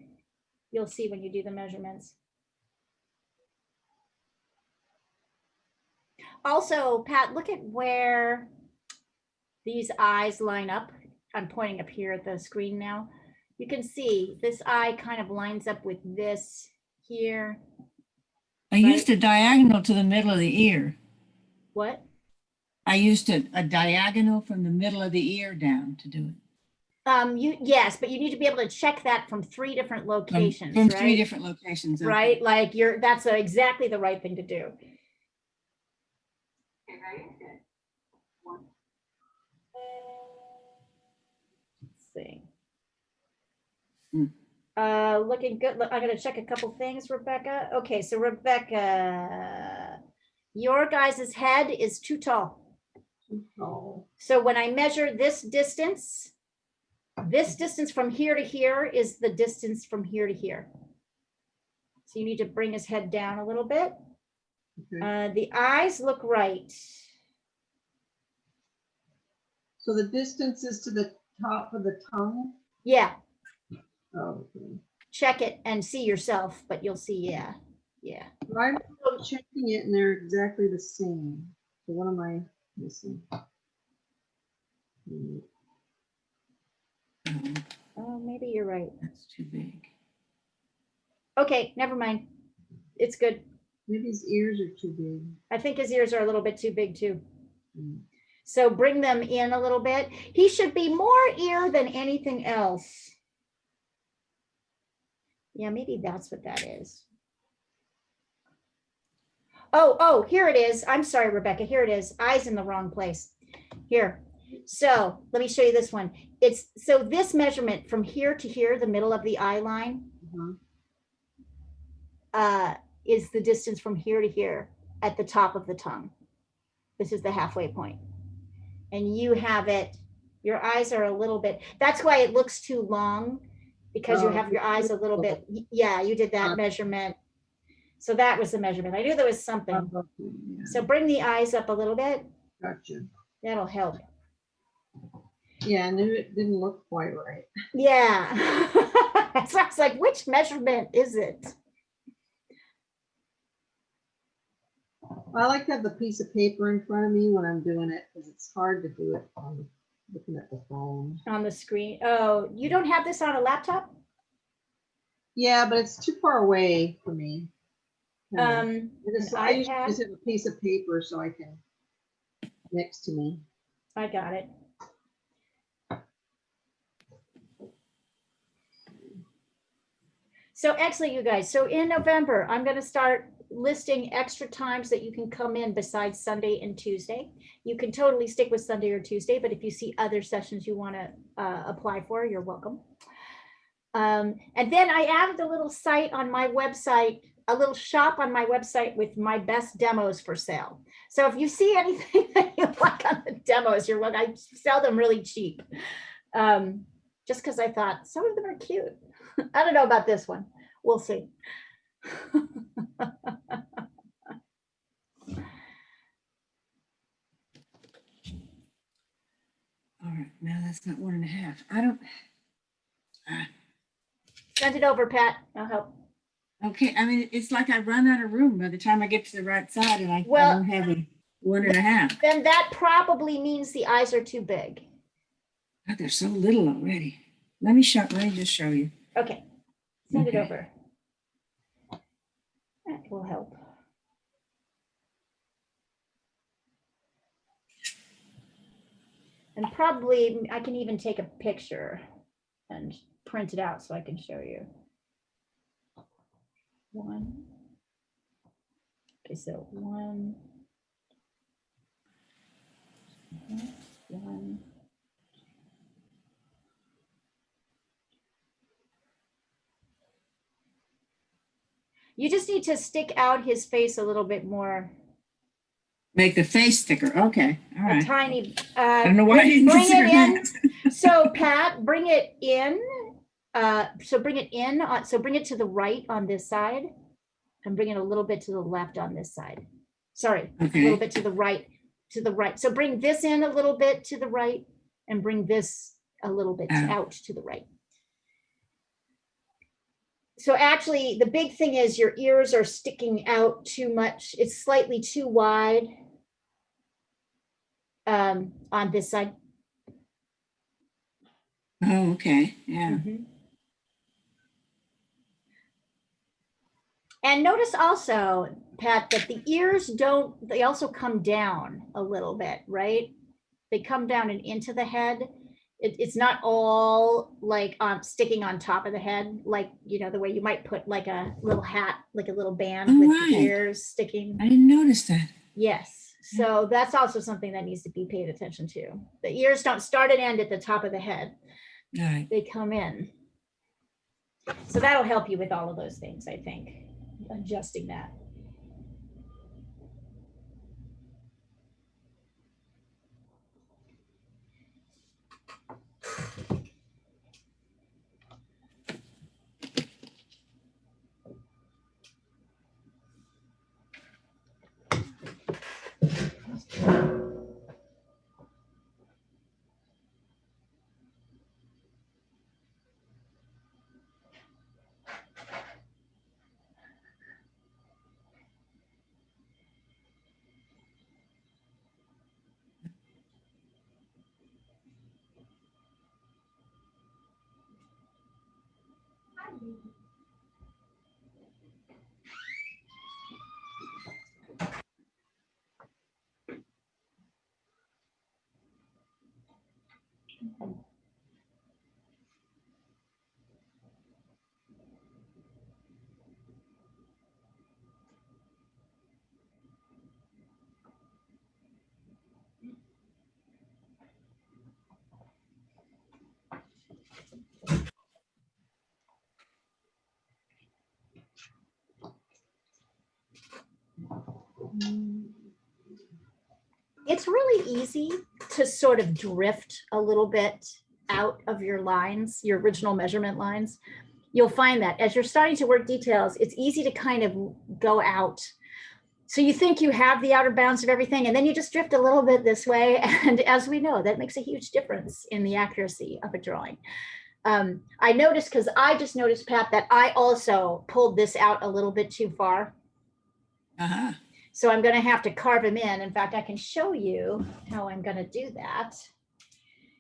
You'll see when you do the measurements. Also, Pat, look at where these eyes line up. I'm pointing up here at the screen now. You can see this eye kind of lines up with this here. I used a diagonal to the middle of the ear. What? I used a diagonal from the middle of the ear down to do it. Yes, but you need to be able to check that from 3 different locations, From right? 3 different locations. Okay. Right, like that's exactly the right thing to do. Okay, ready? Good. 1. Let's see. Hmm. Looking good. I'm gonna check a couple things, Rebecca. Okay, so Rebecca, your guys' head is too tall. Oh. So when I measure this distance from here to here is the distance from here to here. So you need to bring his head down a little bit. Okay. The eyes look right. So the distance is to the top of the tongue? Yeah, Oh, okay. check it and see yourself, but you'll see, yeah. I'm checking it and they're exactly the same. So what am I missing? Oh, maybe you're right. That's too big. Okay, never mind. It's good. Maybe his ears are too big. I think his ears are a little bit too big too. Mm. So bring them in a little bit. He should be more ear than anything else. Yeah, maybe that's what that is. Oh, here it is. I'm sorry, Rebecca. Here it is. Eyes in the wrong place. Here. So let me show you this one. It's so this measurement from here to here, the middle of the eye line, is the distance from here to here at the top of the tongue. This is the halfway point. And you have it, your eyes are a little bit, that's why it looks too long, because you have your eyes a little bit, yeah, you did that measurement. So that was the measurement. I knew there was something. So bring the eyes up a little bit. Gotcha. That'll help. Yeah, I knew it didn't look quite right. Yeah. So I was like, which measurement is it? I like to have the piece of paper in front of me when I'm doing it because it's hard to do it on looking at the phone. On the screen. Oh, you don't have this on a laptop? Yeah, but it's too far away for me. An I usually iPad? just have a piece of paper so I can next to me. I got it. So excellent, you guys. So in November, I'm going to start listing extra times that you can come in besides Sunday and Tuesday. You can totally stick with Sunday or Tuesday, but if you see other sessions you want to apply for, you're welcome. And then I added a little site on my website, a little shop on my website with my best demos for sale. So if you see anything that you like on the demos, you're welcome. I sell them really cheap. Just because I thought some of them are cute. I don't know about this one. We'll see. All right, now that's not 1.5. I don't. Send it over, Pat. I'll help. Okay, I mean, it's like I run out of room by the time I get to the right side and I Well, don't have a 1.5. Then that probably means the eyes are too big. God, they're so little already. Let me just show you. Okay, send it Okay. over. That will help. And probably I can even take a picture and print it out so I can show you. One. Okay, so one. One. You just need to stick out his face a little bit more. Make the face thicker. Okay, all A right. tiny. I don't know why I didn't bring consider it in. that. So Pat, bring it in. So bring it in. So bring it to the right on this side, and bring it a little bit to the left on this side. Sorry, Okay. a little bit to the right. To the right. So bring this in a little bit to the right, and bring this a little bit out to the right. So actually, the big thing is your ears are sticking out too much. It's slightly too wide on this side. Oh, okay. Yeah. Mm-hmm. And notice also, Pat, that the ears they also come down a little bit, right? They come down and into the head. It's not all like sticking on top of the head, like, you know, the way you might put like a little hat, like a little band with the ears sticking. I didn't notice that. Yes. So that's also something that needs to be paid attention to. The ears don't start and end at the top of the head. All right. They come in. So that'll help you with all of those things, I think, adjusting that. It's really easy to sort of drift a little bit out of your lines, your original measurement lines. You'll find that as you're starting to work details, it's easy to kind of go out. So you think you have the outer bounds of everything, and then you just drift a little bit this way. And as we know, that makes a huge difference in the accuracy of a drawing. I noticed, because I just noticed, Pat, that I also pulled this out a little bit too far. Uh-huh. So I'm going to have to carve them in. In fact, I can show you how I'm going to do that.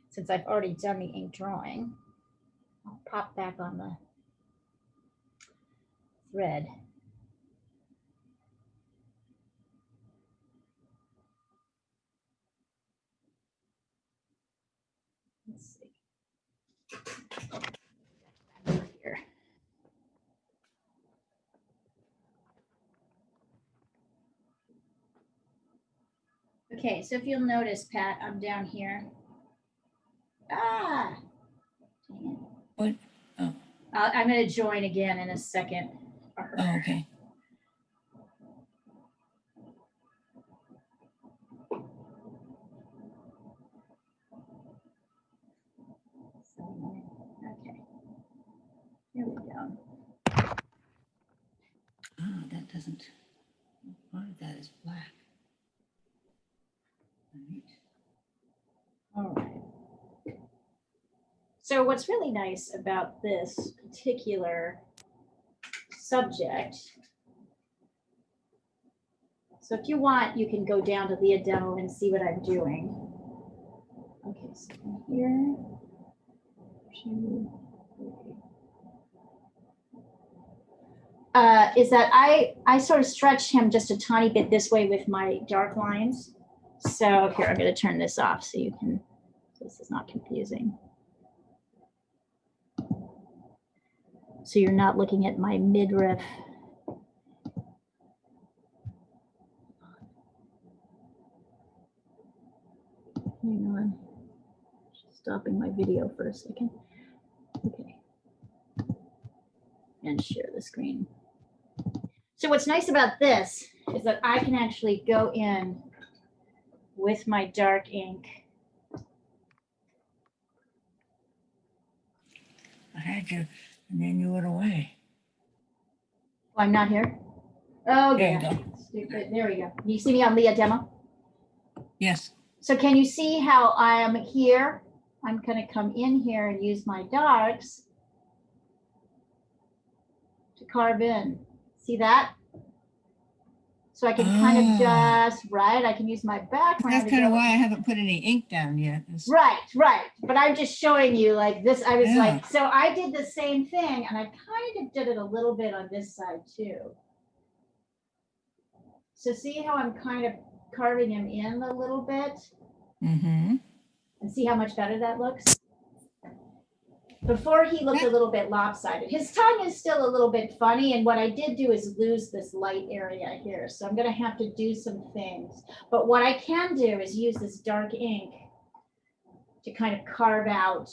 Since I've already done the ink drawing, I'll pop back on the thread. Let's see. Over here. Okay, so if you'll notice, Pat, I'm down here. Ah, dang it. What? Oh, I'm going to join again in a second. oh, okay. Okay, here we go. Oh, that doesn't, part of that is black. Right. All right. So what's really nice about this particular subject, so if you want, you can go down to Leah Demo and see what I'm doing. Okay, so from here, 2, 3. Is that I sort of stretched him just a tiny bit this way with my dark lines. So here, I'm going to turn this off so you can, so this is not confusing. So you're not looking at my midriff. Hang on, just stopping my video for a second. Okay. And share the screen. So what's nice about this is that I can actually go in with my dark ink. I had you, and then you went away. Oh, I'm not here. Oh, There you yeah. go. Stupid. There we go. You see me on Leah Demo? Yes. So can you see how I am here? I'm going to come in here and use my darks to carve in. See that? So I can kind of just, right? I can use my background. That's kind of why I haven't put any ink down yet. Right, right. But I'm just showing you like this. I was Yeah. like, so I did the same thing, and I kind of did it a little bit on this side too. So see how I'm kind of carving him in a little bit? Mm-hmm. And see how much better that looks? Before he looked a little bit lopsided. His tongue is still a little bit funny, and what I did do is lose this light area here. So I'm gonna have to do some things. But what I can do is use this dark ink to kind of carve out.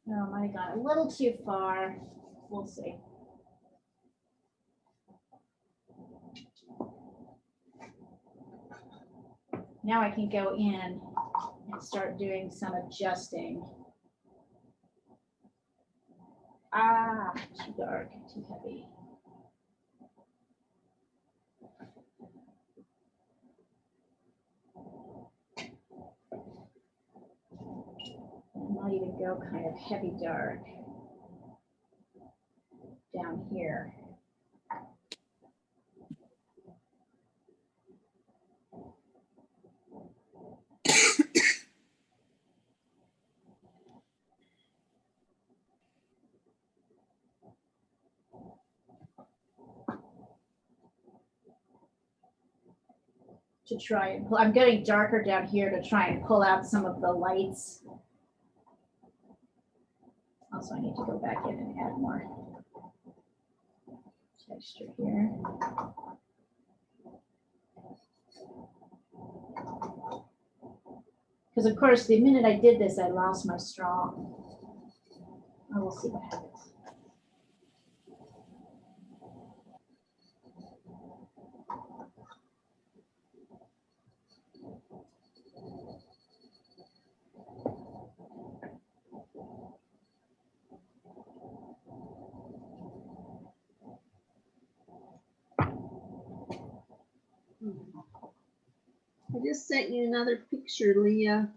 Oh, I might have gone a little too far. We'll see. Now I can go in and start doing some adjusting. Ah, too dark, too heavy. I might even go kind of heavy dark down here. to try and pull, I'm getting darker down here to try and pull out some of the lights. Also, I need to go back in and add more texture here. Because of course, the minute I did this, I lost my straw. I will see what happens. I just sent you another picture, Leah.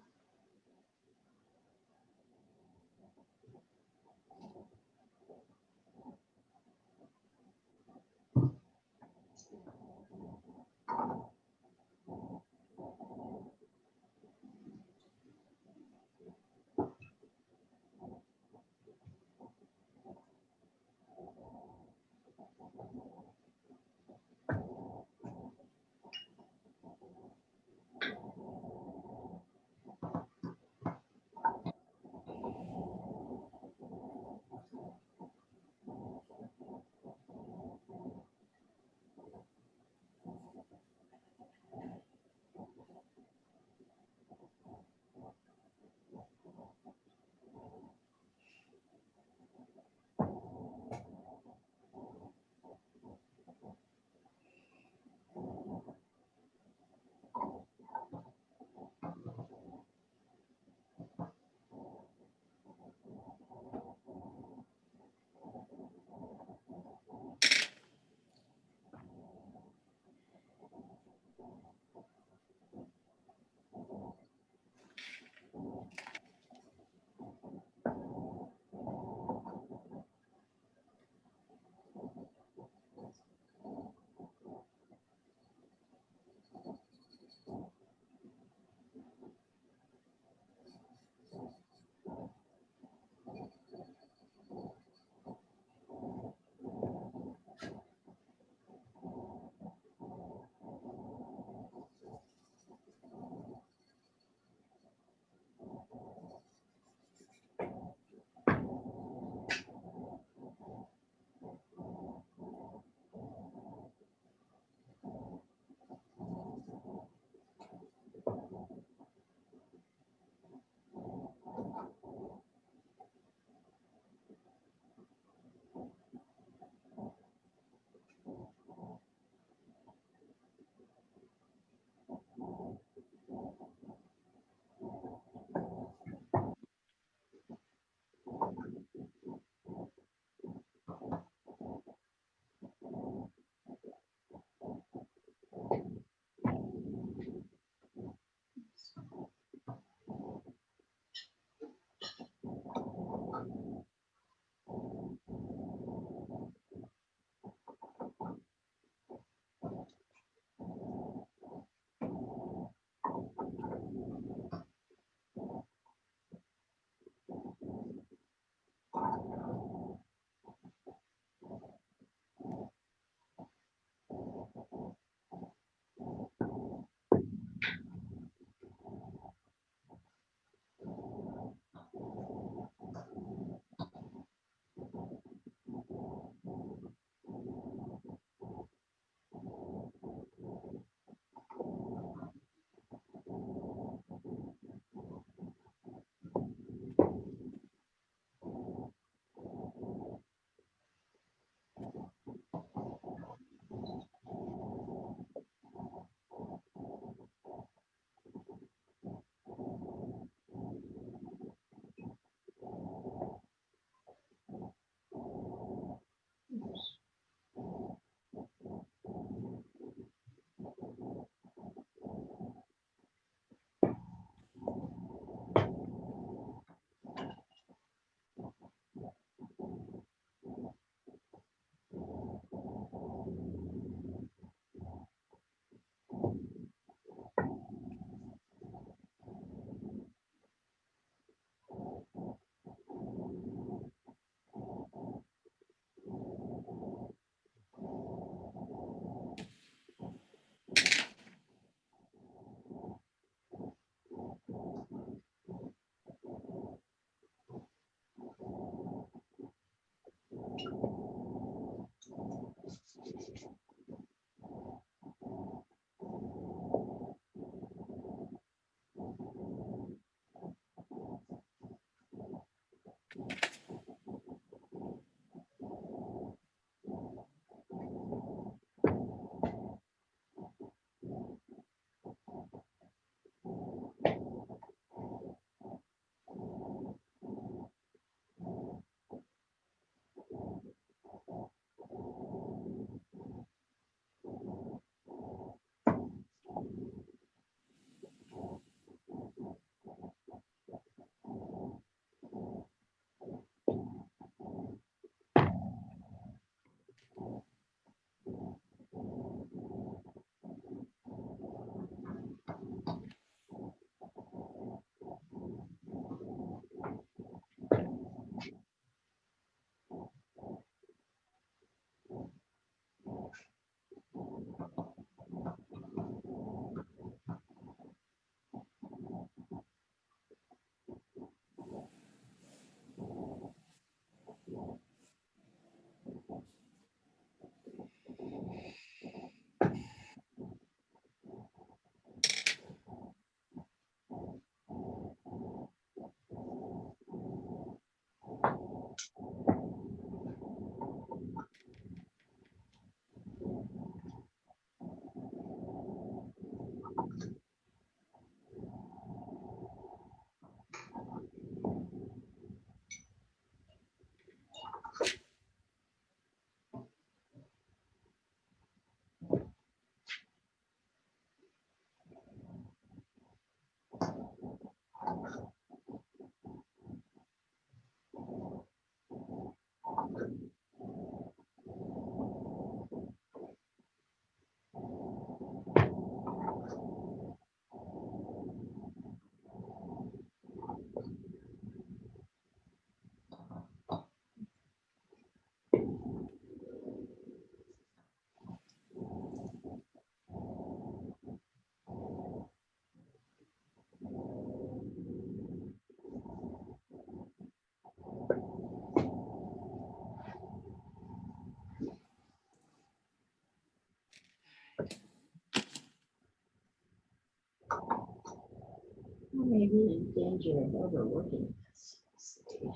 Maybe in danger of overworking this. Let's see. All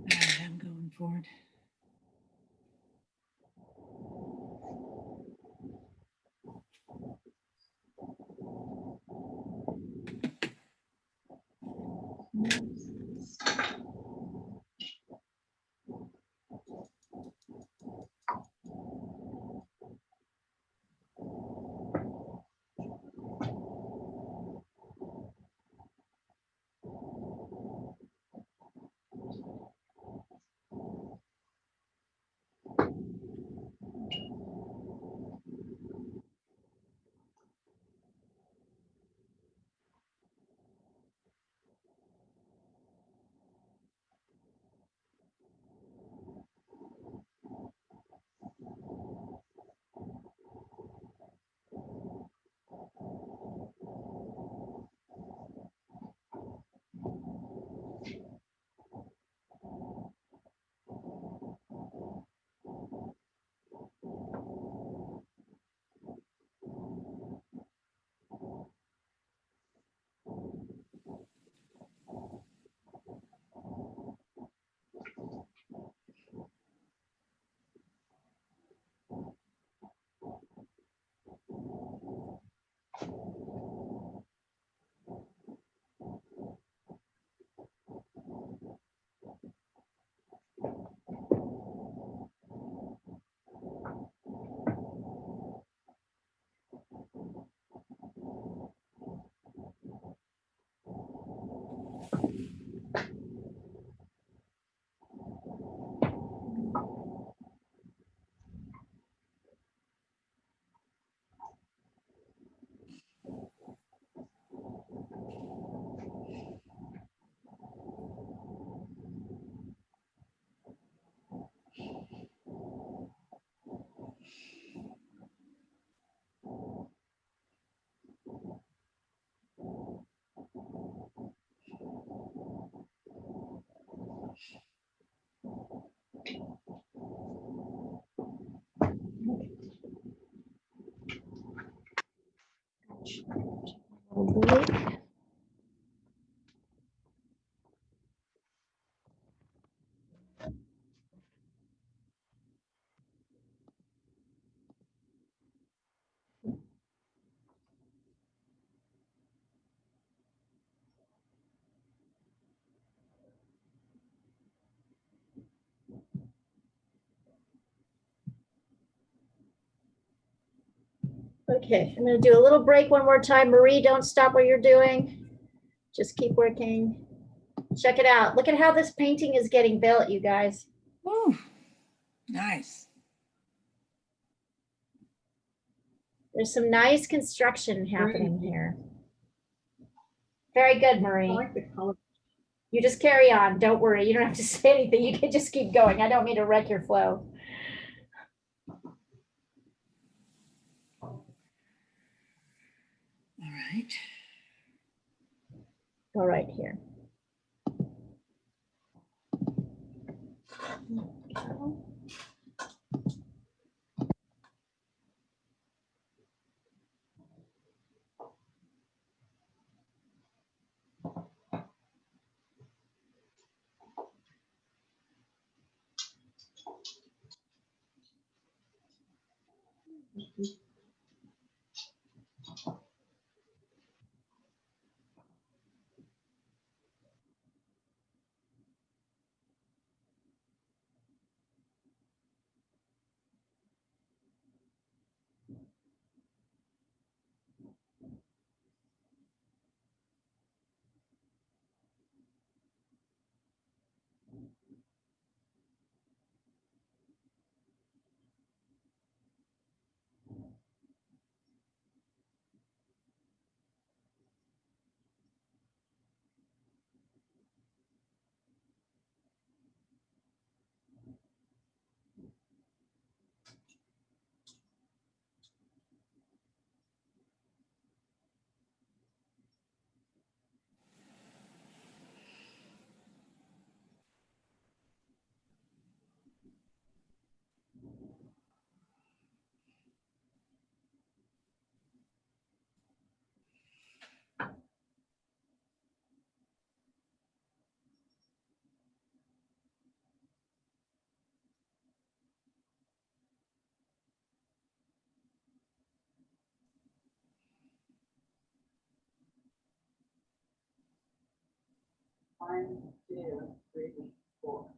right, I'm going forward. Okay, I'm gonna do a little break one more time. Marie, don't stop what you're doing. Just keep working. Check it out. Look at how this painting is getting built, you guys. Ooh, nice. There's some nice construction happening Very- here. Very good, I Marie. like the color. You just carry on. Don't worry. You don't have to say anything. You can just keep going. I don't mean to wreck your flow. All right. Go right here. One, two, three, four.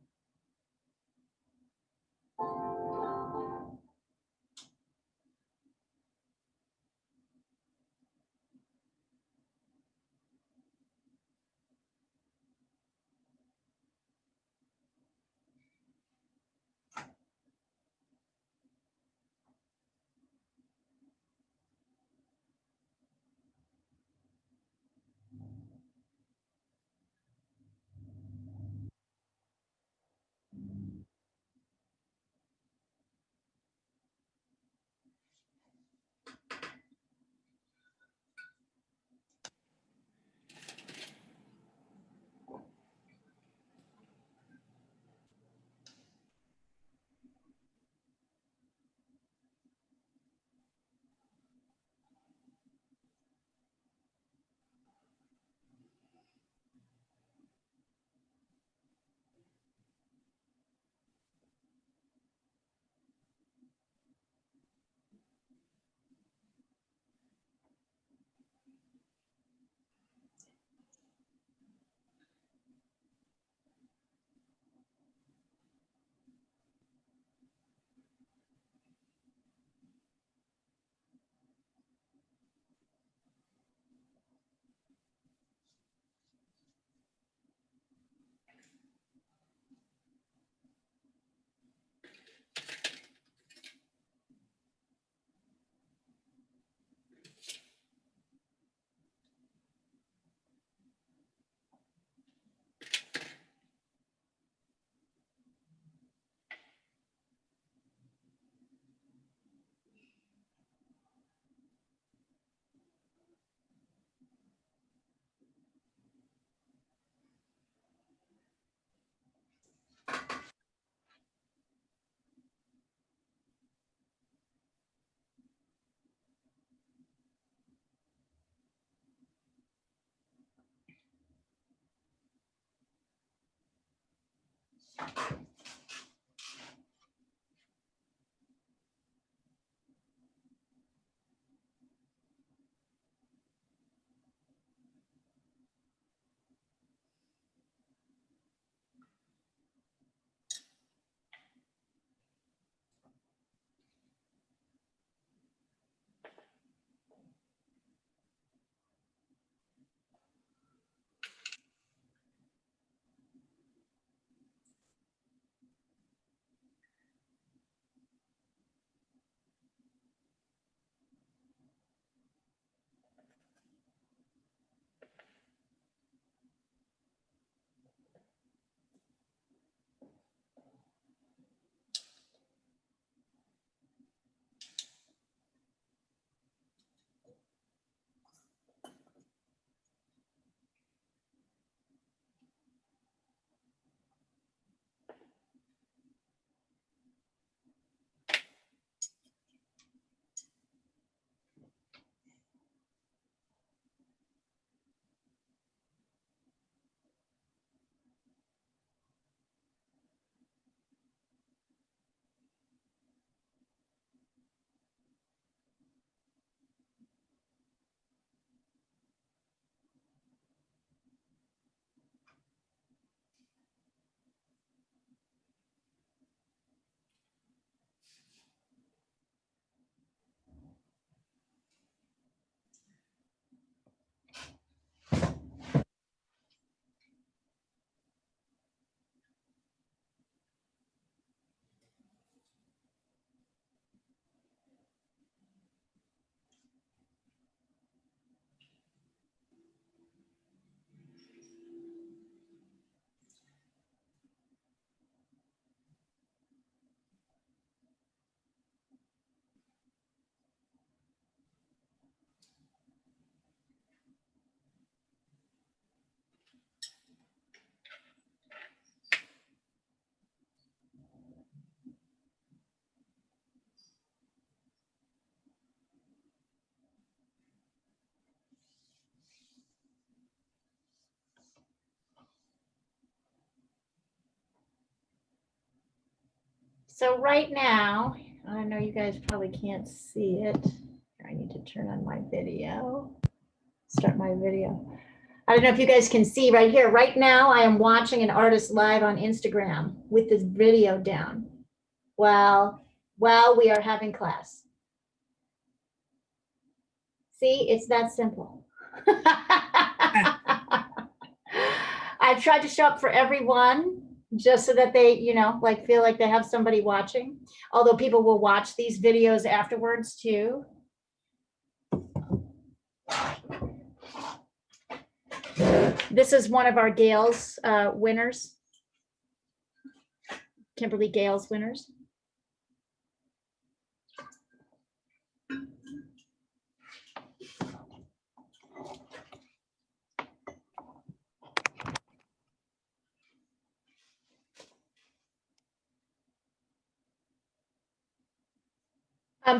So right now, I know you guys probably can't see it. I need to turn on my video. Start my video. I don't know if you guys can see right here. Right now, I am watching an artist live on Instagram with this video down while we are having class. See, it's that simple. I've tried to show up for everyone just so that they, like feel like they have somebody watching. Although people will watch these videos afterwards too. This is one of our Gales winners. Kimberly Gales winners.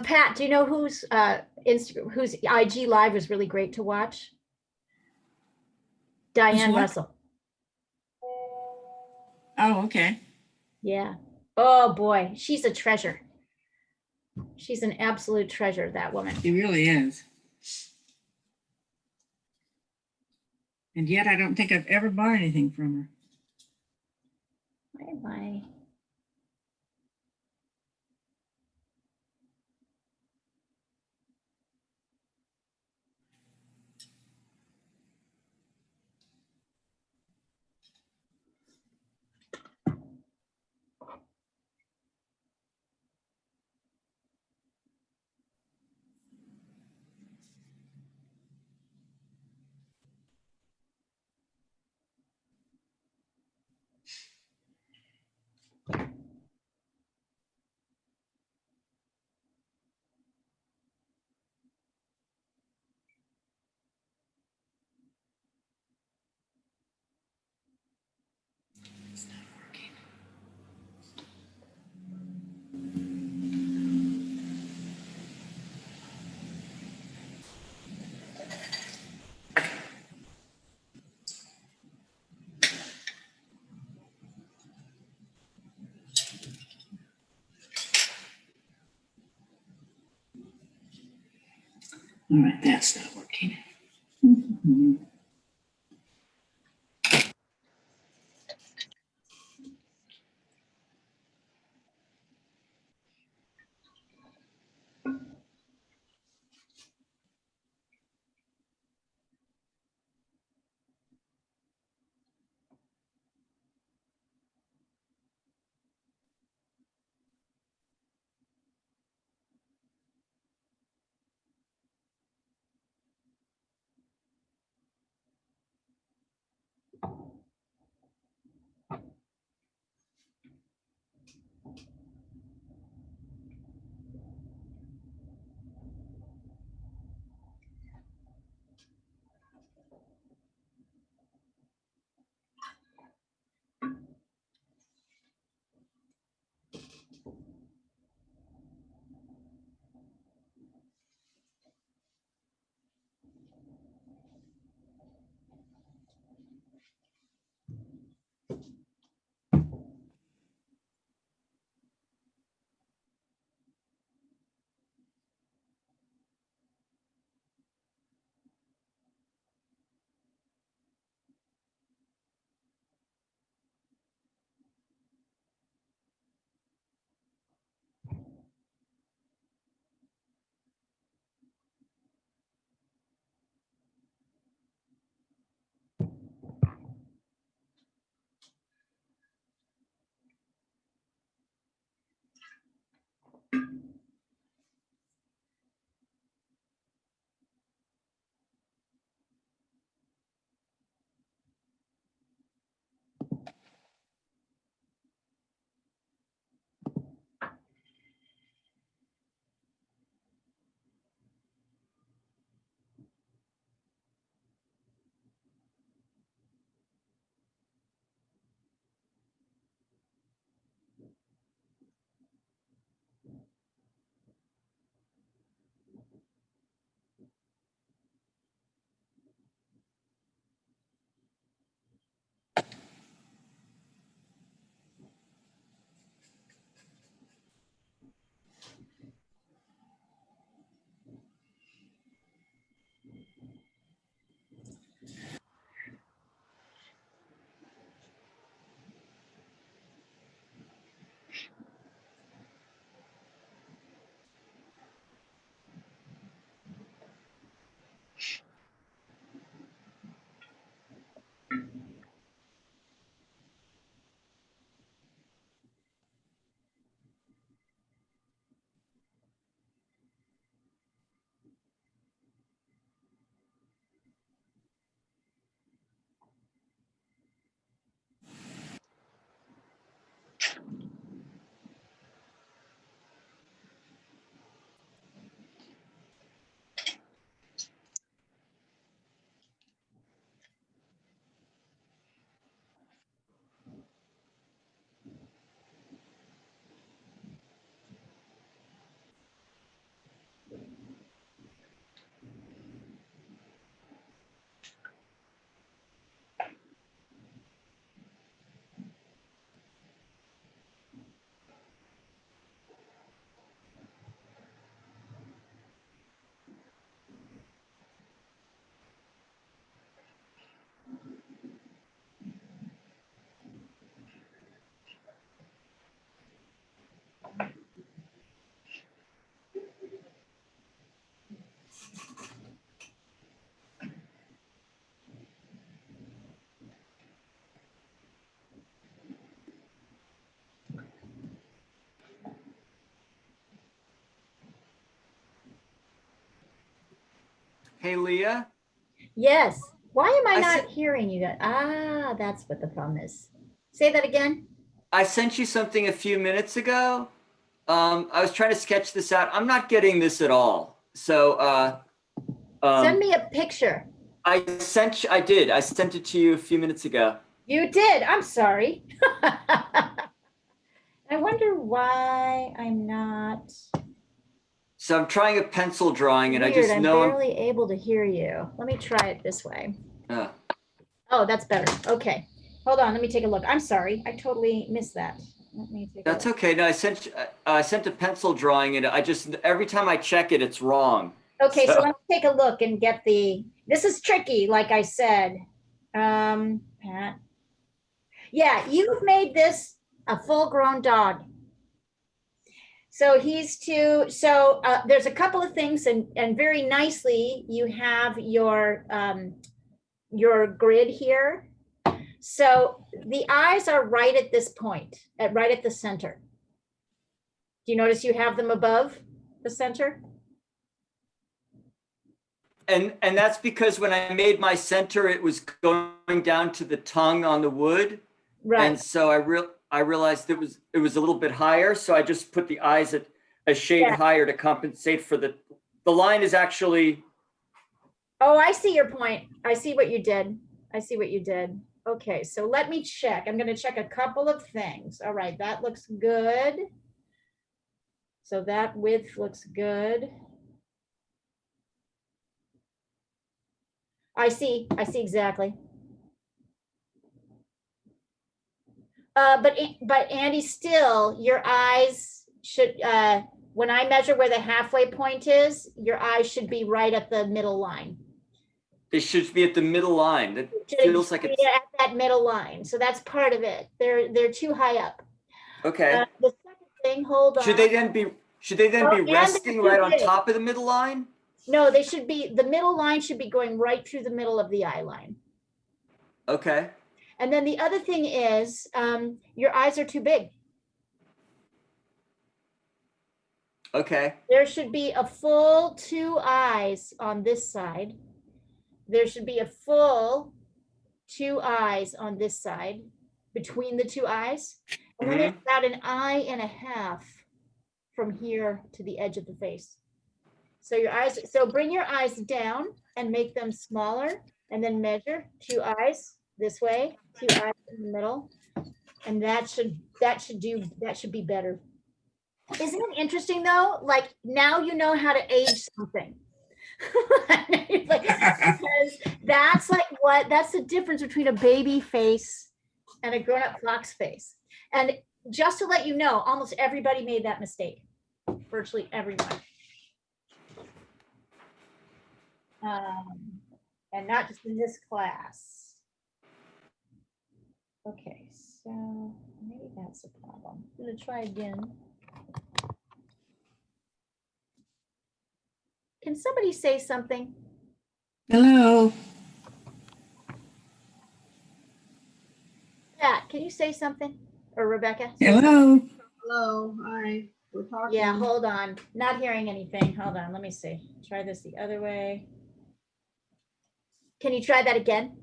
Pat, do you know whose whose IG live was really great to watch? Diane what? Russell. Oh, okay. Yeah. Oh boy, she's a treasure. She's an absolute treasure, that woman. He really is. And yet I don't think I've ever bought anything from her. Bye bye. It's not working. All right, that's not working. Hey, Leah. Yes. Why am I I not said- hearing you guys? Ah, that's what the problem is. Say that again. I sent you something a few minutes ago. I was trying to sketch this out. I'm not getting this at all. So Send me a picture. I did. I sent it to you a few minutes ago. You did. I'm sorry. I wonder why I'm not. So I'm trying a pencil drawing and I Weird. just I'm know barely able to hear you. Let me try it this way. uh, Oh, that's better. Okay. Hold on. Let me take a look. I'm sorry. I totally missed that. Let me take a that's look. okay. No, I sent a pencil drawing and I just, every time I check it, it's wrong. Okay, so So- let me take a look and get this is tricky, like I said. Pat. Yeah, you've made this a full-grown dog. So there's a couple of things and very nicely you have your grid here. So the eyes are right at this point, right at the center. Do you notice you have them above the center? And that's because when I made my center, it was going down to the tongue on the wood. Right. And so I realized it was a little bit higher. So I just put the eyes at a shade Yeah. higher to compensate for the line is actually. Oh, I see your point. I see what you did. I see what you did. Okay, so let me check. I'm going to check a couple of things. All right, that looks good. So that width looks good. I see exactly. But Andy, still, your eyes should, when I measure where the halfway point is, your eyes should be right at the middle line. It should be at the middle line. That feels like Be it's at that middle line. So that's part of it. They're too high up. okay. The second thing, hold on. Should they then be Oh, and resting they're right too on big. top of the middle line? No, they should be, the middle line should be going right through the middle of the eye line. Okay. And then the other thing is, your eyes are too big. Okay. There should be a full 2 eyes on this side. There should be a full 2 eyes on this side, between the 2 eyes. And then there's about an eye and a half from here to the edge of the face. So your eyes, so bring your eyes down and make them smaller, and then measure 2 eyes this way, 2 eyes in the middle. And that should be better. Isn't it interesting though? Like now you know how to age something. Because that's the difference between a baby face and a grown-up fox face. And just to let you know, almost everybody made that mistake. Virtually everyone. And not just in this class. Okay, so maybe that's a problem. I'm gonna try again. Can somebody say something? Hello. Pat, can you say something? Or Rebecca? Hello. Hello, hi, we're talking. Yeah, hold on. Not hearing anything. Hold on, let me see. Try this the other way. Can you try that again?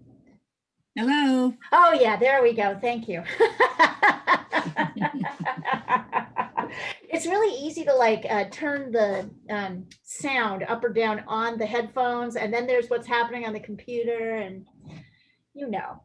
Hello. Oh yeah, there we go. Thank you. It's really easy to like turn the sound up or down on the headphones, and then there's what's happening on the computer, and you know.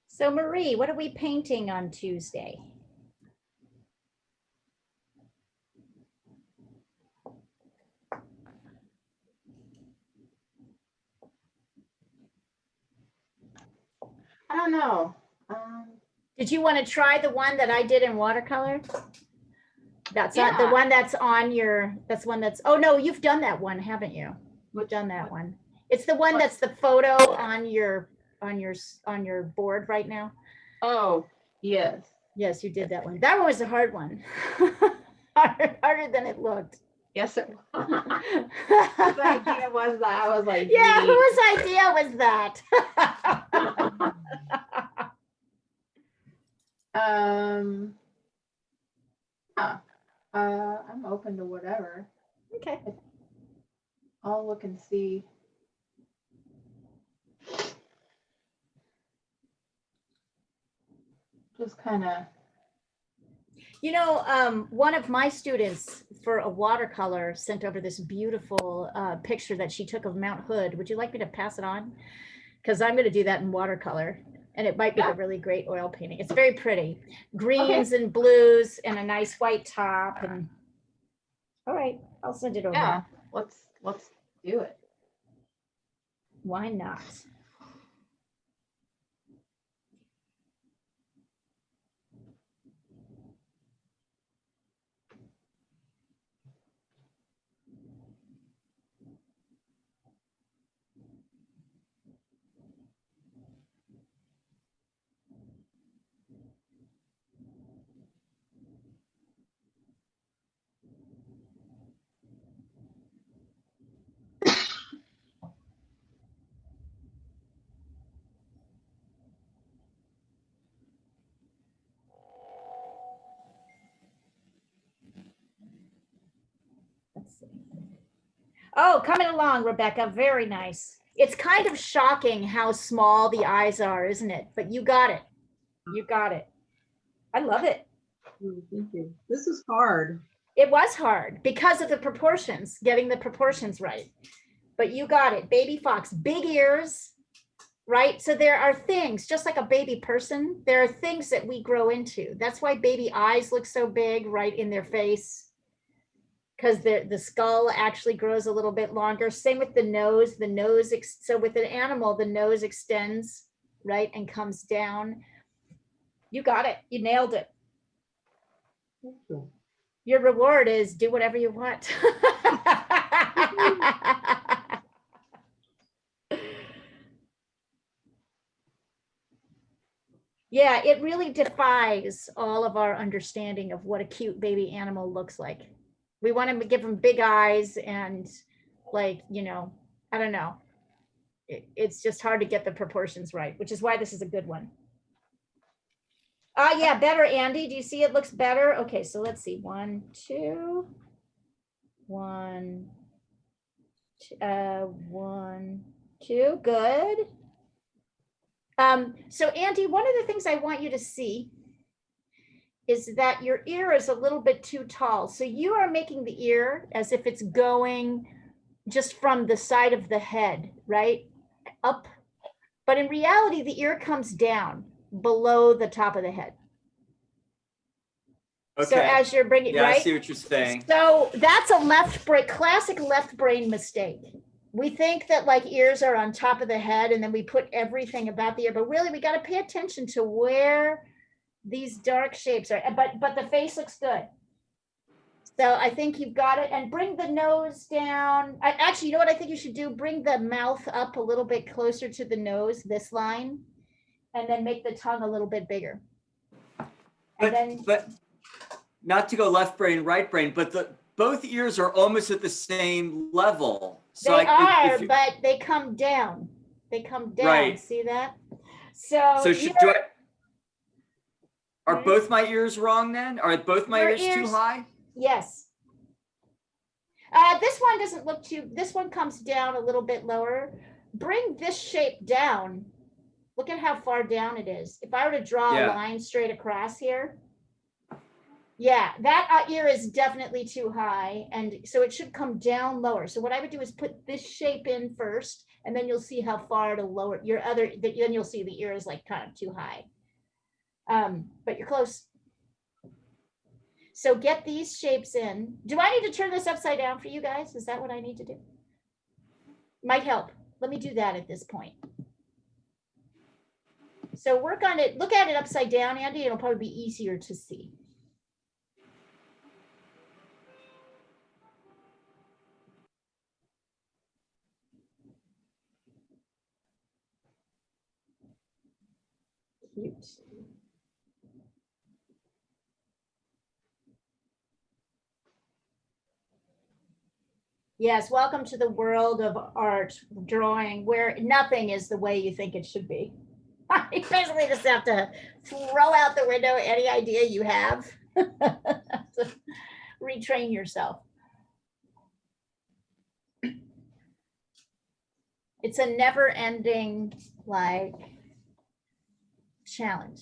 So Marie, what are we painting on Tuesday? I don't know. Did you want to try the one that I did in watercolor? That's not the Yeah. one that's on your, that's one that's, oh no, you've done that one, haven't you? You've done that one. It's the one that's the photo on your board right now. Oh, yes. Yes, you did that one. That one was a hard one. Harder than it looked. Yes, it was. Whose idea was that? I was like, Yeah, "Neat." whose idea was that? Yeah. I'm open to whatever. Okay. I'll look and see. Just kind of. You know, one of my students for a watercolor sent over this beautiful picture that she took of Mount Hood. Would you like me to pass it on? Because I'm going to do that in watercolor, and it might be a really great oil painting. It's very pretty. Greens and blues and a nice white top. And all right, I'll send it over. Yeah, let's do it. Why not? Let's see. Oh, coming along, Rebecca. Very nice. It's kind of shocking how small the eyes are, isn't it? But you got it. You got it. I love it. Thank you. This is hard. It was hard because of the proportions, getting the proportions right. But you got it. Baby fox, big ears, right? So there are things, just like a baby person, there are things that we grow into. That's why baby eyes look so big right in their face, because the skull actually grows a little bit longer. Same with the nose. So with an animal, the nose extends, right, and comes down. You got it. You nailed it. Thank you. Your reward is do whatever you want. Yeah, it really defies all of our understanding of what a cute baby animal looks like. We want to give them big eyes and like, you know, I don't know. It's just hard to get the proportions right, which is why this is a good one. Yeah, better, Andy. Do you see it looks better? Okay, so let's see. 1, 2. 1, 1, 2, good. So Andy, one of the things I want you to see is that your ear is a little bit too tall. So you are making the ear as if it's going just from the side of the head, right? Up. But in reality, the ear comes down below the top of the head. So Okay. as you're bringing, Yeah, I right? see what you're saying. So that's a left brain, classic left brain mistake. We think that like ears are on top of the head and then we put everything about the ear, but really we got to pay attention to where these dark shapes are. But the face looks good. So I think you've got it. And bring the nose down. Actually, you know what I think you should do? Bring the mouth up a little bit closer to the nose, this line, and then make the tongue a little bit bigger. But not to go left brain, right brain, but both ears are almost at the same level. So They are, if you, but they come down. They come down. Right. See that? So are both my ears wrong then? Are both my Your ears too ears- high? Yes. This one doesn't look too, this one comes down a little bit lower. Bring this shape down. Look at how far down it is. If I were to draw a Yeah. line straight across here. Yeah, that ear is definitely too high. And so it should come down lower. So what I would do is put this shape in first, and then you'll see how far to lower your other, then you'll see the ear is like kind of too high. But you're close. So get these shapes in. Do I need to turn this upside down for you guys? Is that what I need to do? Might help. Let me do that at this point. So work on it. Look at it upside down, Andy. It'll probably be easier to see. Cute. Yes, welcome to the world of art, drawing, where nothing is the way you think it should be. You basically just have to throw out the window any idea you have to retrain yourself. It's a never-ending, like, challenge.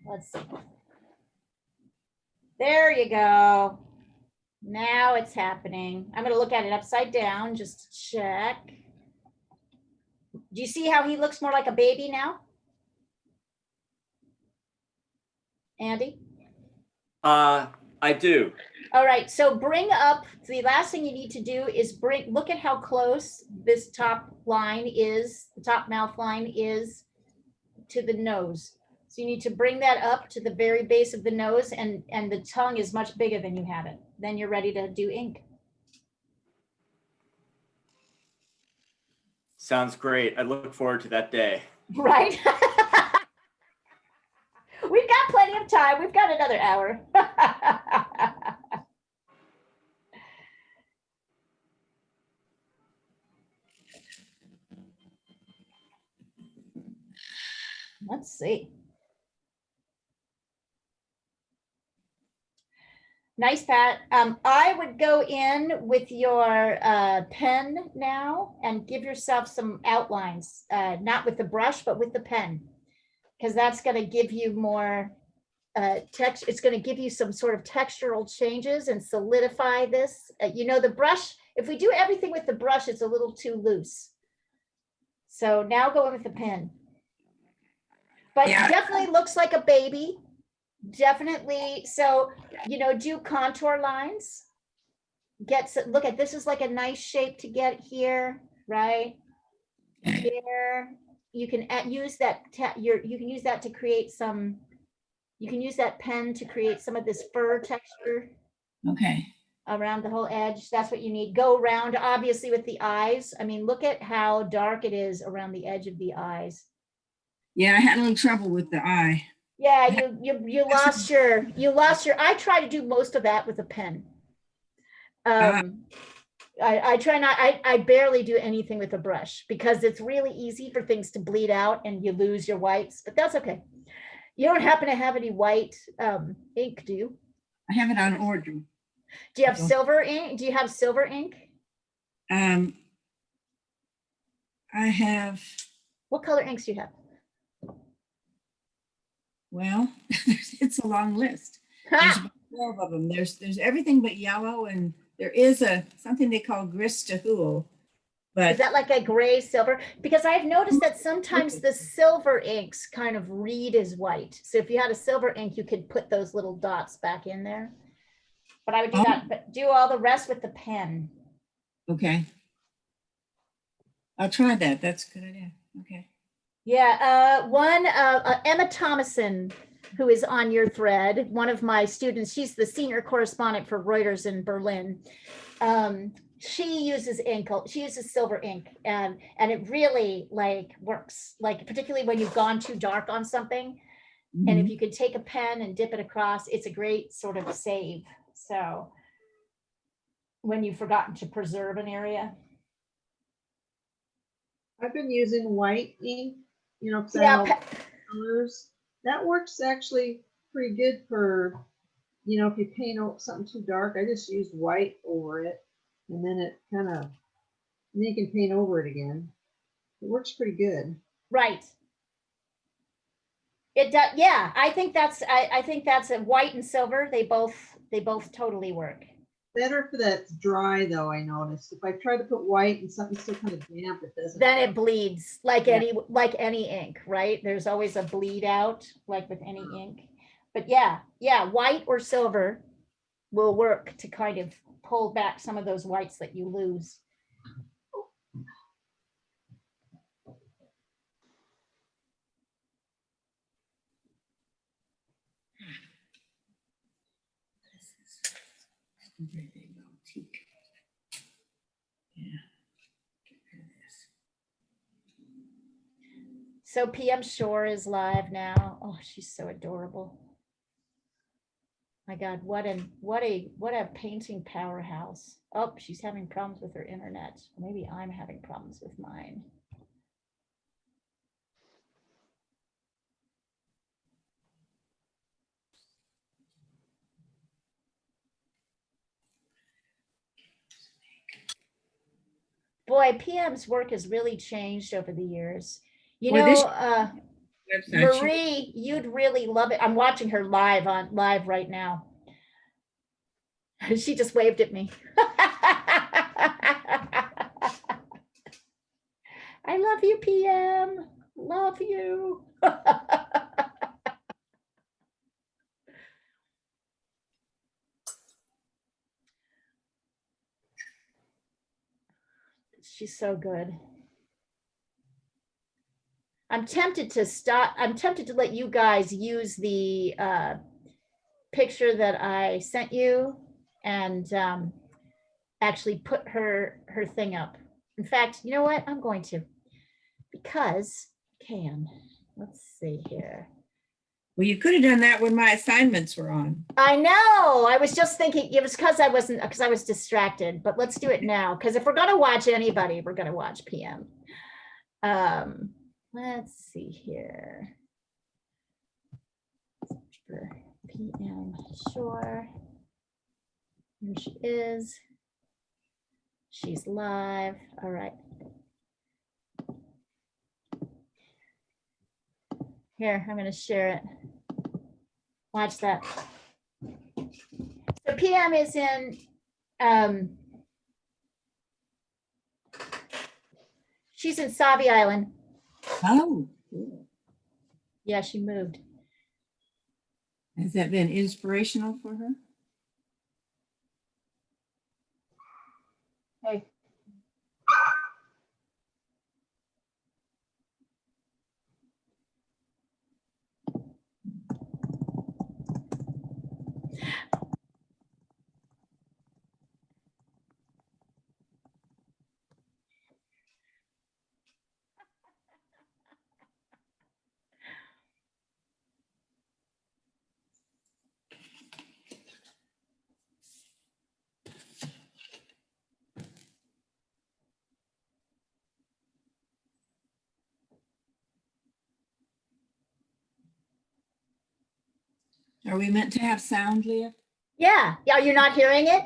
Let's see. There you go. Now it's happening. I'm gonna look at it upside down just to check. Do you see how he looks more like a baby now? Andy? I do. All right, so bring up, the last thing you need to do is look at how close this top line is, the top mouth line is to the nose. So you need to bring that up to the very base of the nose, and the tongue is much bigger than you have it. Then you're ready to do ink. Sounds great. I look forward to that day. Right? We've got plenty of time. We've got another hour. Let's see. Nice, Pat. I would go in with your pen now and give yourself some outlines, not with the brush, but with the pen, because that's going to give you more text. It's going to give you some sort of textural changes and solidify this. You know, the brush, if we do everything with the brush, it's a little too loose. So now go in with the pen. But Yeah. definitely looks like a baby. Definitely. So, you know, do contour lines. Look at, this is like a nice shape to get here, right? Here, you can use that, you can use that to create some, you can use that pen to create some of this fur texture Okay. around the whole edge. That's what you need. Go around, obviously, with the eyes. I mean, look at how dark it is around the edge of the eyes. Yeah, I had a little trouble with the eye. Yeah, you lost your, I try to do most of that with a pen. I try not, I barely do anything with a brush because it's really easy for things to bleed out and you lose your whites, but that's okay. You don't happen to have any white ink, do you? I have it on order. Do you have silver ink? Do you have silver ink? I have, What color inks do you have? well, it's a long list. There's about 12 of them. There's everything but yellow, and there is something they call gristahul. But is that like a gray silver? Because I've noticed that sometimes the silver inks kind of read as white. So if you had a silver ink, you could put those little dots back in there. But I would do that, but do all the rest with the pen. okay. I'll try that. That's a good idea. Okay. Yeah, Emma Thomason, who is on your thread, one of my students, she's the senior correspondent for Reuters in Berlin. She uses ink, she uses silver ink, and it really like works, like particularly when you've gone too dark on something. And if you could take a pen and dip it across, it's a great sort of save. So when you've forgotten to preserve an area. I've been using white ink, you know, Yeah, colors. That works actually pretty good for, you know, if you paint something too dark. I just use white over it, and then it kind of, then you can paint over it again. It works pretty good. right. It does. Yeah, I think that's a white and silver. They both totally work. Better for that's dry though, I noticed. If I try to put white and something's still kind of damp, it doesn't. Then it bleeds like Yeah. any ink, right? There's always a bleed out like with any ink. But yeah, white or silver will work to kind of pull back some of those whites that you lose. Yeah. So PM Shore is live now. Oh, she's so adorable. My God, what a painting powerhouse. Oh, she's having problems with her internet. Maybe I'm having problems with mine. Boy, PM's work has really changed over the years. You Well, know, website, Marie, you'd really love it. I'm watching her live right now. She just waved at me. I love you, PM. Love you. She's so good. I'm tempted to stop. I'm tempted to let you guys use the picture that I sent you and actually put her thing up. In fact, you know what? I'm going to, because let's see here. Well, you could have done that when my assignments were on. I know. I was just thinking it was because I was distracted, but let's do it now. Because if we're going to watch anybody, we're going to watch PM. Let's see here. For PM, sure. Here she is. She's live. All right. Here, I'm going to share it. Watch that. So PM is in, she's in Savi Island. Oh, cool. Yeah, she moved. Has that been inspirational for her? Hey. Are we meant to have sound, Leah? Yeah. Yeah. You're not hearing it?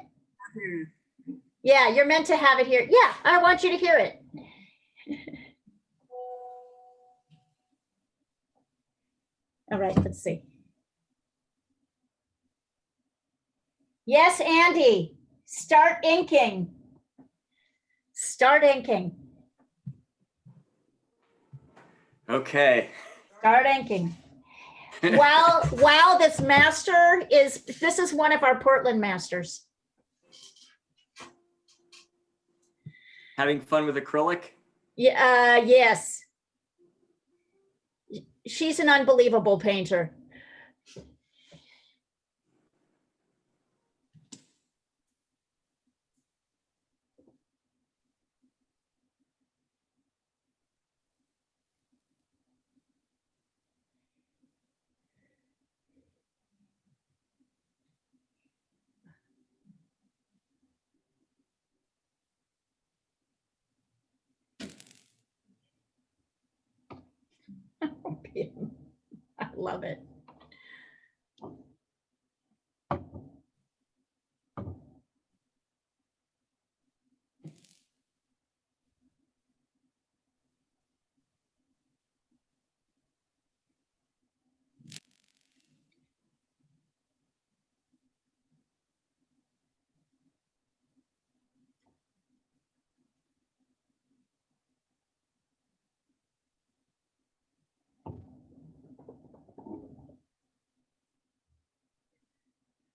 Yeah, you're meant to have it here. Yeah, I want you to hear it. All right, let's see. Yes, Andy, start inking. Start inking. Okay. Start inking. Wow, this is one of our Portland masters. Having fun with acrylic? Yeah, yes. She's an unbelievable painter. I love it.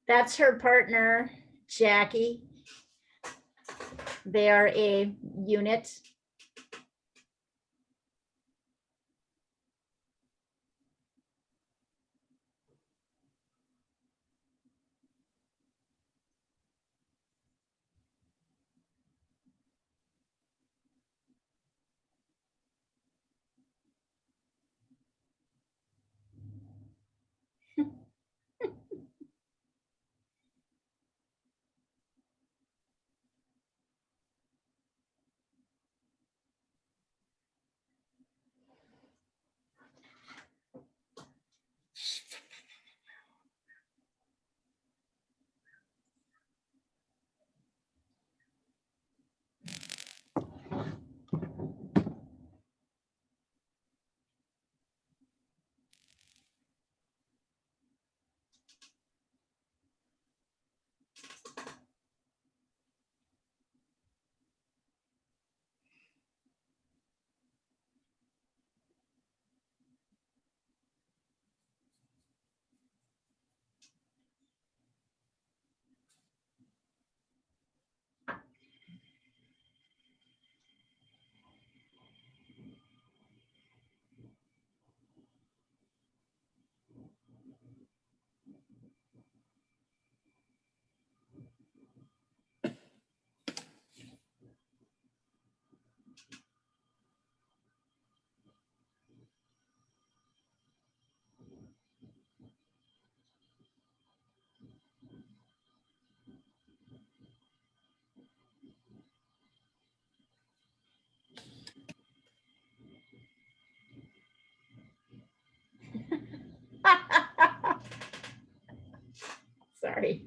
That's her partner, Jackie. They are a unit. Sorry.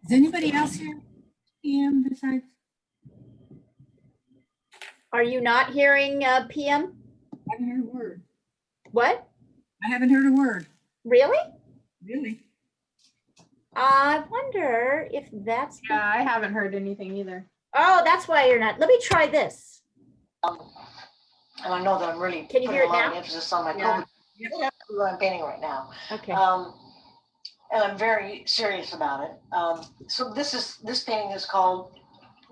Is anybody else here? PM besides? Are you not hearing PM? I haven't heard a word. What? I haven't heard a word. Really? Really? I wonder if that's. Yeah, I haven't heard anything either. Oh, that's why you're not. Let me try this. And I know that I'm really Can you putting hear a it lot of now? emphasis on my Yeah. COVID. That's what I'm painting right now. Okay. And I'm very serious about it. So this painting is called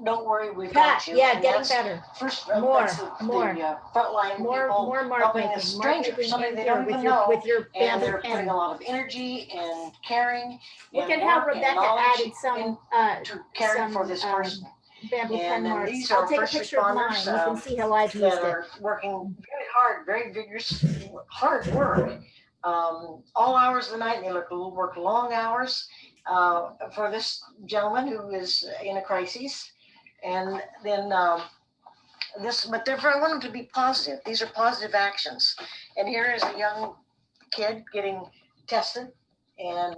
"Don't Worry, We've Pat, Got You." yeah, and getting that's better. First, More, that's the more. frontline More people mark helping a making. Mark stranger, making somebody in they here don't with even your know, with your and bamboo they're pen. putting a lot of energy and caring Look and at how work and Rebecca knowledge added some to caring for this person. bamboo pen And then marks. these I'll are take a first picture of mine. responders, You can see how I've used that it. are working very hard, very vigorous, hard work, all hours of the night. They work long hours for this gentleman who is in a crisis. And then but therefore I want them to be positive. These are positive actions. And here is a young kid getting tested, and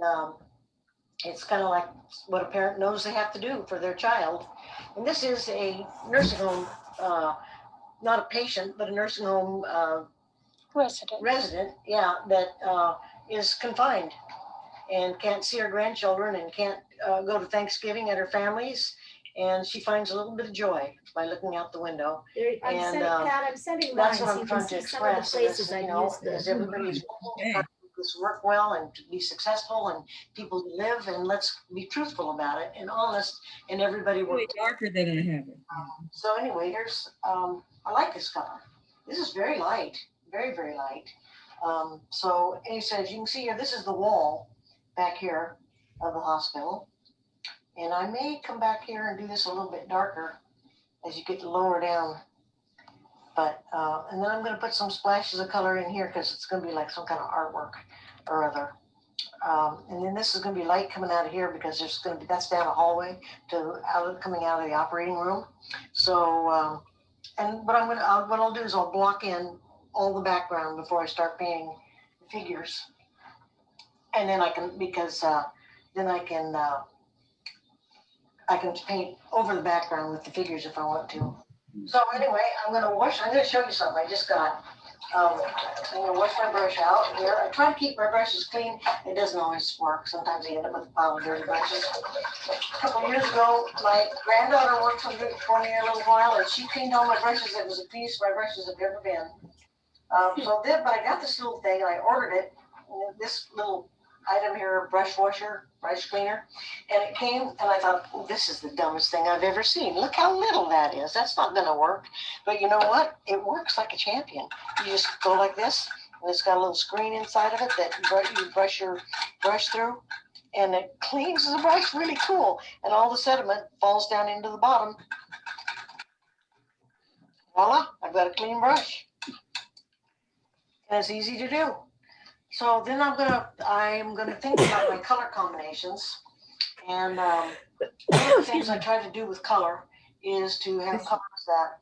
it's kind of like what a parent knows they have to do for their child. And this is a nursing home, not a patient, but a nursing home resident, yeah, that is confined and can't see her grandchildren and can't go to Thanksgiving at her family's. And she finds a little bit of joy by looking out the window. I'm And, sending, Pat, I'm sending That's mine what so I'm you can trying to see some of the express. places Is, I've you know, used is this. everybody's Okay. trying to make this work well and to be successful and people to live, and let's be truthful about it and honest, and everybody work. Really darker than I have it. So anyway, here's, I like this color. This is very light, very, very light. So he says, you can see here, this is the wall back here of the hospital. And I may come back here and do this a little bit darker as you get lower down. But, and then I'm gonna put some splashes of color in here because it's gonna be like some kind of artwork or other. And then this is gonna be light coming out of here because there's gonna be, that's down a hallway to coming out of the operating room. So, what I'll do is I'll block in all the background before I start painting figures. And then I can, because then I can paint over the background with the figures if I want to. So anyway, I'm gonna show you something I just got. I'm gonna wash my brush out here. I try to keep my brushes clean. It doesn't always work. Sometimes I end up with a pile of dirty brushes. A couple of years ago, my granddaughter worked for me a little while, and she cleaned all my brushes. It was the cleanest my brushes have ever been. But I got this little thing and I ordered it. This little item here, brush washer, brush cleaner, and it came, and I thought, oh, this is the dumbest thing I've ever seen. Look how little that is. That's not going to work. But you know what? It works like a champion. You just go like this, and it's got a little screen inside of it that you brush your brush through, and it cleans the brush really cool. And all the sediment falls down into the bottom. Voila, I've got a clean brush. And it's easy to do. So then I'm gonna think about my color combinations. And one of the things I try to do with color is to have colors that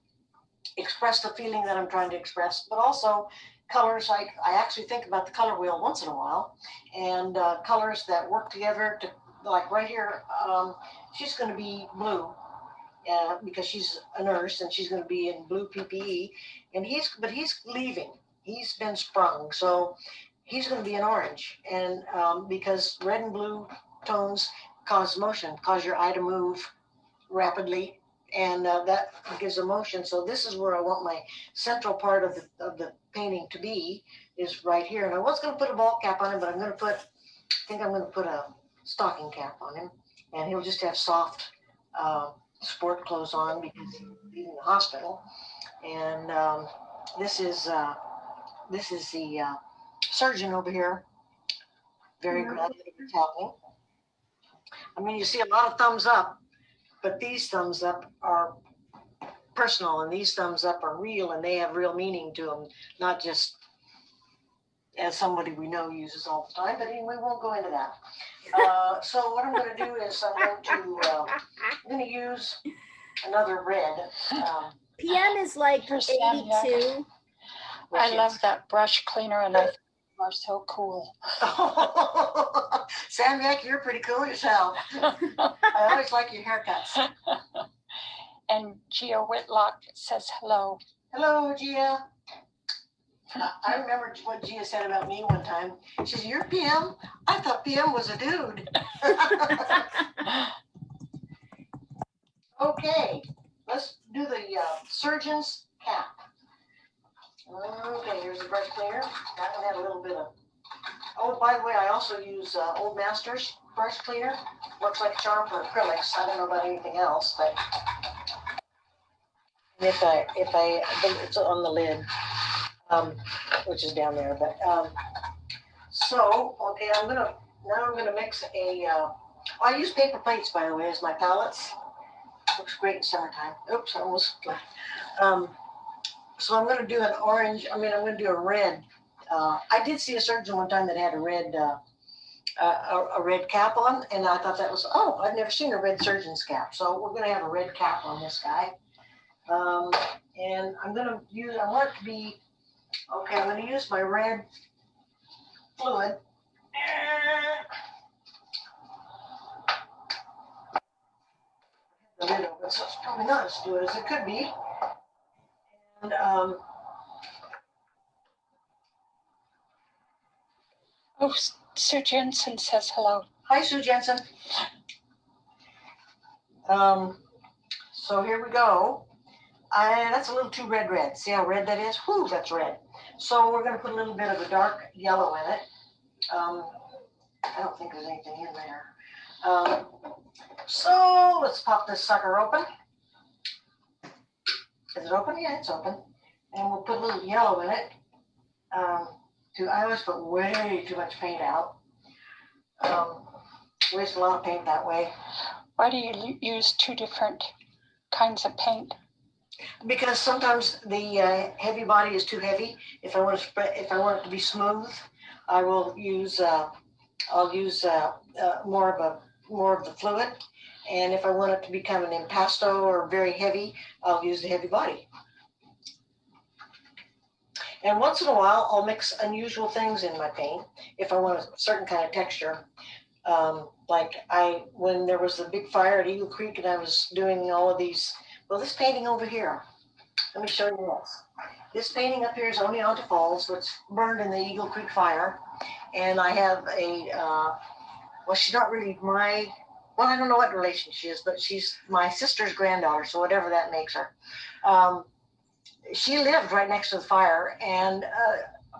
express the feeling that I'm trying to express, but also colors like I actually think about the color wheel once in a while, and colors that work together to, like right here, she's gonna be blue. because she's a nurse and she's going to be in blue PPE, and he's leaving. He's been sprung, so he's going to be in orange, and because red and blue tones cause motion, cause your eye to move rapidly, and that gives a motion. So this is where I want my central part of the painting to be, is right here. And I was going to put a ball cap on him, but I'm going to put, I think I'm going to put a stocking cap on him, and he'll just have soft sport clothes on because he's in the hospital. And this is the surgeon over here. Very glad that it's happening. I mean, you see a lot of thumbs up, but these thumbs up are personal, and these thumbs up are real, and they have real meaning to them, not just as somebody we know uses all the time. But anyway, we won't go into that. So what I'm going to do is I'm going to use another red. PM is like Here's Samyak. 82. I love that brush cleaner, and I think you are so cool. Samyak, you're pretty cool yourself. I always like your haircuts. And Gia Whitlock says hello. Hello, Gia. I remember what Gia said about me one time. She says, "You're PM? I thought PM was a dude." Okay, let's do the surgeon's cap. Okay, here's the brush cleaner. That one had a little bit of, oh, by the way, I also use Old Masters brush cleaner. Works like a charm for acrylics. I don't know about anything else, but if I, it's on the lid, which is down there, but, so, okay, now I'm gonna mix I use paper plates, by the way, as my palettes. Looks great in summertime. Oops, I almost, so I'm gonna do an orange, I'm gonna do a red. I did see a surgeon one time that had a red cap on, and I thought that was, oh, I've never seen a red surgeon's cap. So we're gonna have a red cap on this guy. And I'm gonna use, I want it to be, okay, I'm gonna use my red fluid. The lid open, so it's probably not as fluid as it could be. And Oh, Sue Jensen says hello. hi, Sue Jensen. So here we go. That's a little too red. See how red that is? Whew, that's red. So we're going to put a little bit of a dark yellow in it. I don't think there's anything in there. So let's pop this sucker open. Is it open? Yeah, it's open. And we'll put a little yellow in it. I always put way too much paint out. Waste a lot of paint that way. Why do you use two different kinds of paint? Because sometimes the heavy body is too heavy. If I want to spread, if I want it to be smooth, I will use I'll use more of the fluid. And if I want it to become an impasto or very heavy, I'll use the heavy body. And once in a while, I'll mix unusual things in my paint if I want a certain kind of texture. Like when there was the big fire at Eagle Creek and I was doing all of these, well, this painting over here, let me show you this. This painting up here is Oneonta Falls, which burned in the Eagle Creek fire. And I have well, she's not really I don't know what relation she is, but she's my sister's granddaughter, so whatever that makes her. She lived right next to the fire, and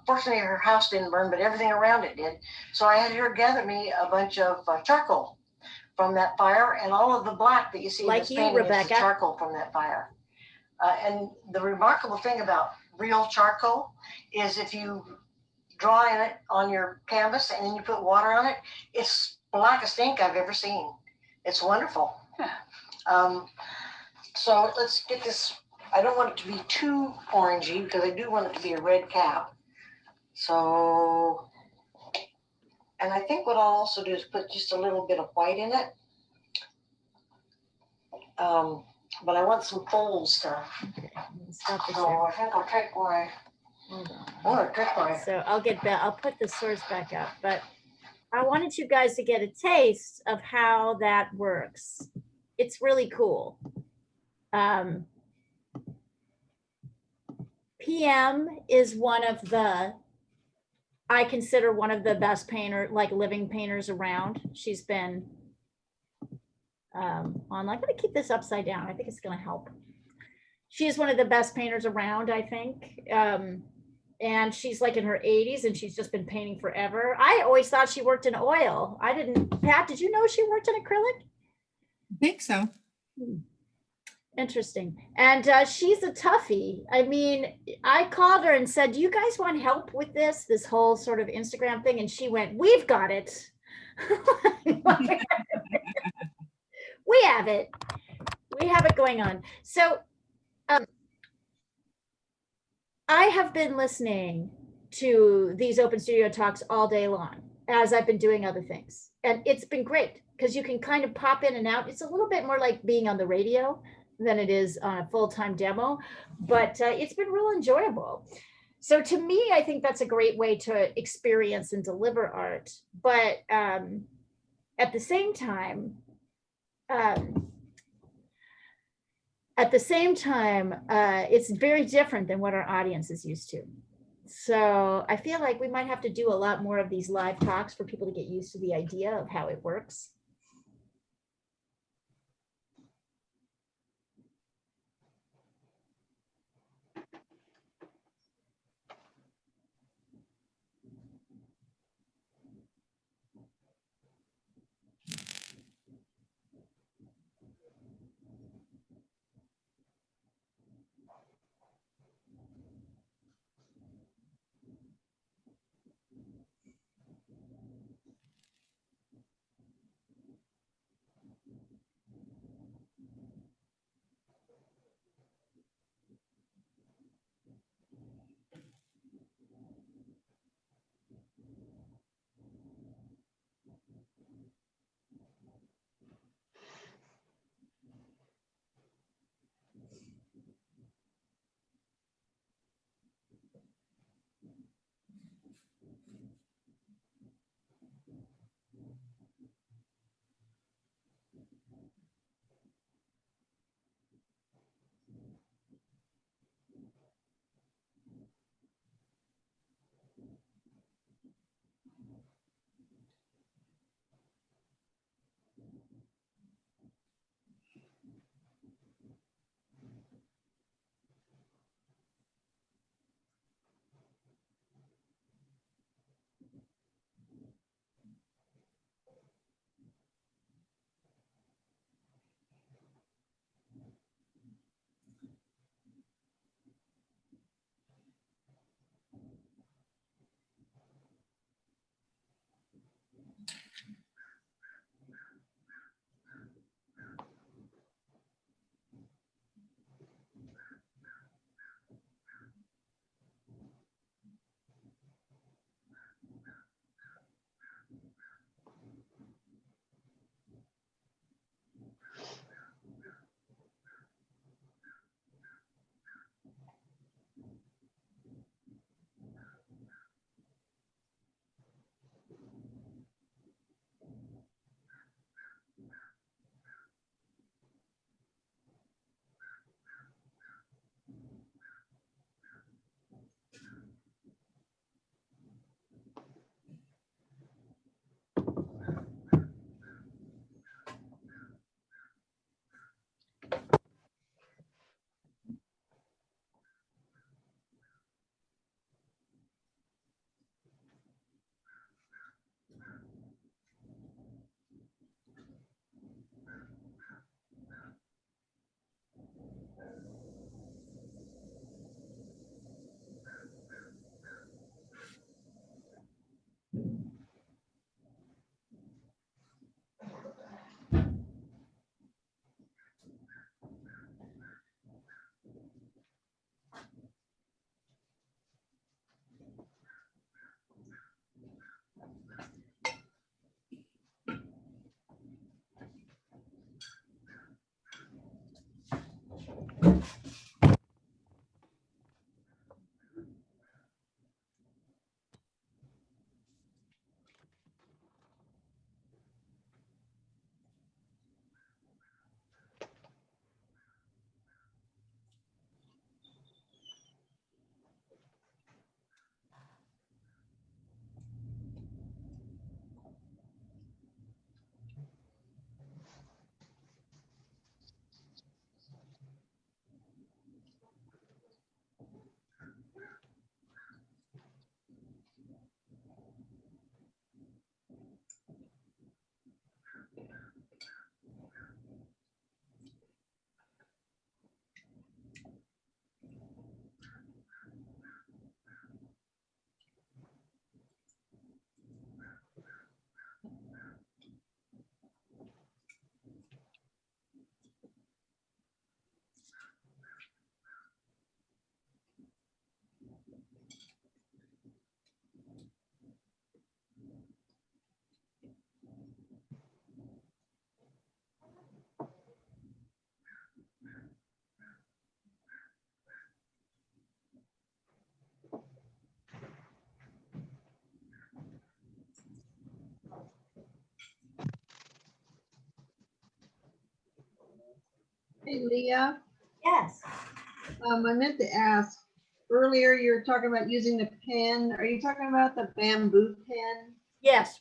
fortunately her house didn't burn, but everything around it did. So I had her gather me a bunch of charcoal from that fire, and all of the black that you see in this painting is the charcoal from that fire. And the remarkable thing about real charcoal is if you draw in it on your canvas and then you put water on it, it's blackest ink I've ever seen. It's wonderful. So let's get this. I don't want it to be too orangey because I do want it to be a red cap. So, and I think what I'll also do is put just a little bit of white in it. But I want some folds to. Stop this So here. I think I'll take my. So I'll get back. I'll put the source back up, but I wanted you guys to get a taste of how that works. It's really cool. Um, PM is one of the, I consider one of the best painter, like living painters around. She's been online. I'm gonna keep this upside down. I think it's gonna help. She is one of the best painters around, I think. And she's like in her 80s and she's just been painting forever. I always thought she worked in oil. I didn't, Pat, did you know she worked in acrylic? I think so. Interesting. And she's a toughie. I mean, I called her and said, do you guys want help with this whole sort of Instagram thing? And she went, we've got it. We have it. We have it going on. So I have been listening to these open studio talks all day long as I've been doing other things. And it's been great because you can kind of pop in and out. It's a little bit more like being on the radio than it is on a full-time demo, but it's been real enjoyable. So to me, I think that's a great way to experience and deliver art. But at the same time, it's very different than what our audience is used to. So I feel like we might have to do a lot more of these live talks for people to get used to the idea of how it works. Hey, Leah, Yes. I meant to ask, earlier you were talking about using the pen. Are you talking about the bamboo pen? Yes.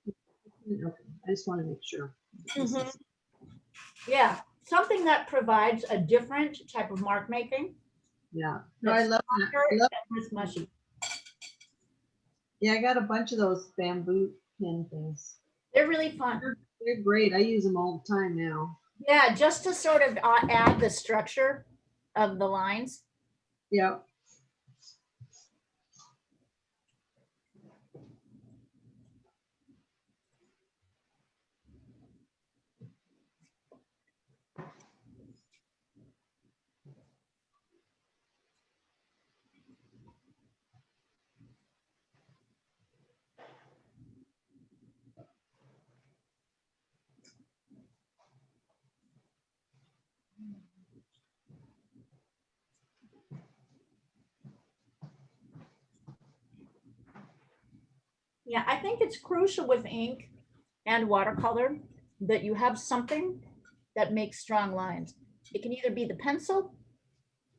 Okay, I just want to make sure. Mhm. Yeah, something that provides a different type of mark making. Yeah, no, I love that. Softer I love, and less mushy. yeah, I got a bunch of those bamboo pen things. They're really fun. They're great. I use them all the time now. Yeah, just to sort of add the structure of the lines. Yeah. Yeah, I think it's crucial with ink and watercolor that you have something that makes strong lines. It can either be the pencil,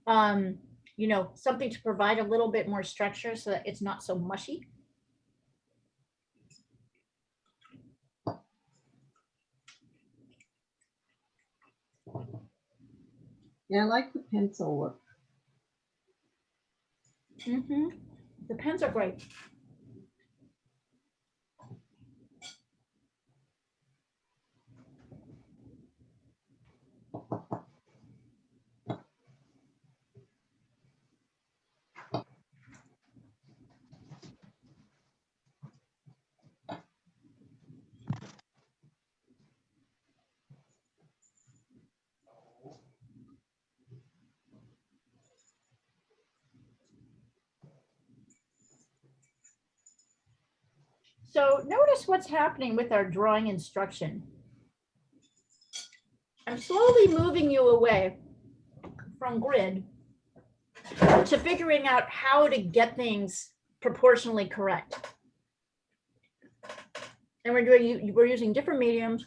you know, something to provide a little bit more structure so that it's not so mushy. Yeah, I like the pencil look. The pens are great. So notice what's happening with our drawing instruction. I'm slowly moving you away from grid to figuring out how to get things proportionally correct. And we're using different mediums,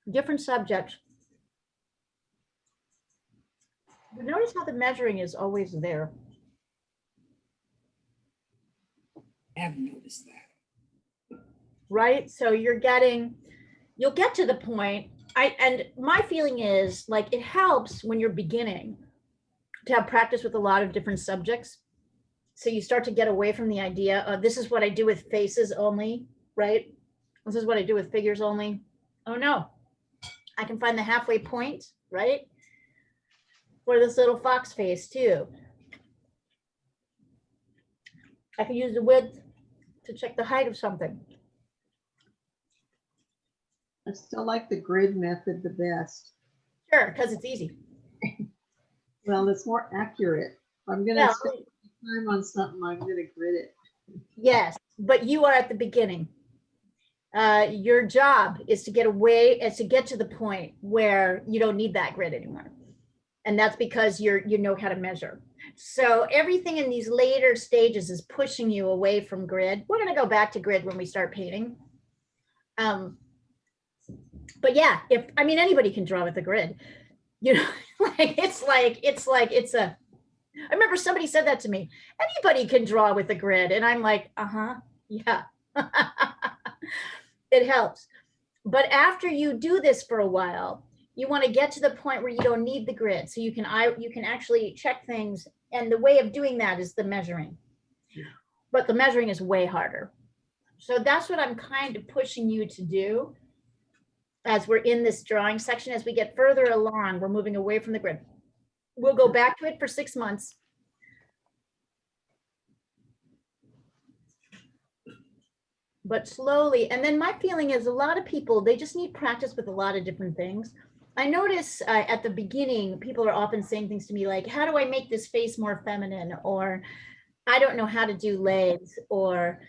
different subjects. But notice how the measuring is always there. I have noticed that. Right? So you'll get to the point. And my feeling is like it helps when you're beginning to have practice with a lot of different subjects. So you start to get away from the idea of this is what I do with faces only, right? This is what I do with figures only. Oh no, I can find the halfway point, right? For this little fox face too. I can use the width to check the height of something. I still like the grid method the best. Sure, because it's easy. Well, it's more accurate. If I'm gonna Yeah. spend time on something, I'm gonna grid it. Yes, but you are at the beginning. Your job is to get to the point where you don't need that grid anymore. And that's because you know how to measure. So everything in these later stages is pushing you away from grid. We're going to go back to grid when we start painting. But yeah, anybody can draw with a grid. You know, I remember somebody said that to me. Anybody can draw with a grid. And I'm like, yeah. It helps. But after you do this for a while, you want to get to the point where you don't need the grid. So you can actually check things. And the way of doing that is the measuring. But the measuring is way harder. So that's what I'm kind of pushing you to do as we're in this drawing section. As we get further along, we're moving away from the grid. We'll go back to it for 6 months. But slowly. And then my feeling is a lot of people, they just need practice with a lot of different things. I notice at the beginning, people are often saying things to me like, how do I make this face more feminine? Or I don't know how to do legs, or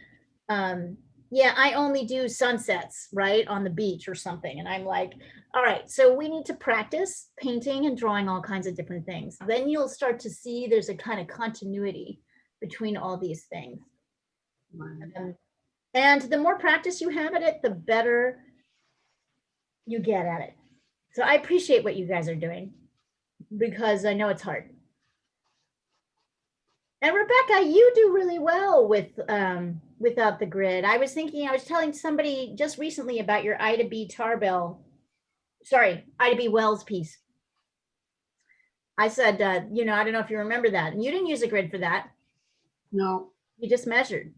yeah, I only do sunsets, right, on the beach or something. And I'm like, all right, so we need to practice painting and drawing all kinds of different things. Then you'll start to see there's a kind of continuity between all these things. And the more practice you have at it, the better you get at it. So I appreciate what you guys are doing because I know it's hard. And Rebecca, you do really well with without the grid. I was telling somebody just recently about your Ida B. Tarbell, sorry, Ida B. Wells piece. I said, I don't know if you remember that. And you didn't use a grid for that. No, You just measured.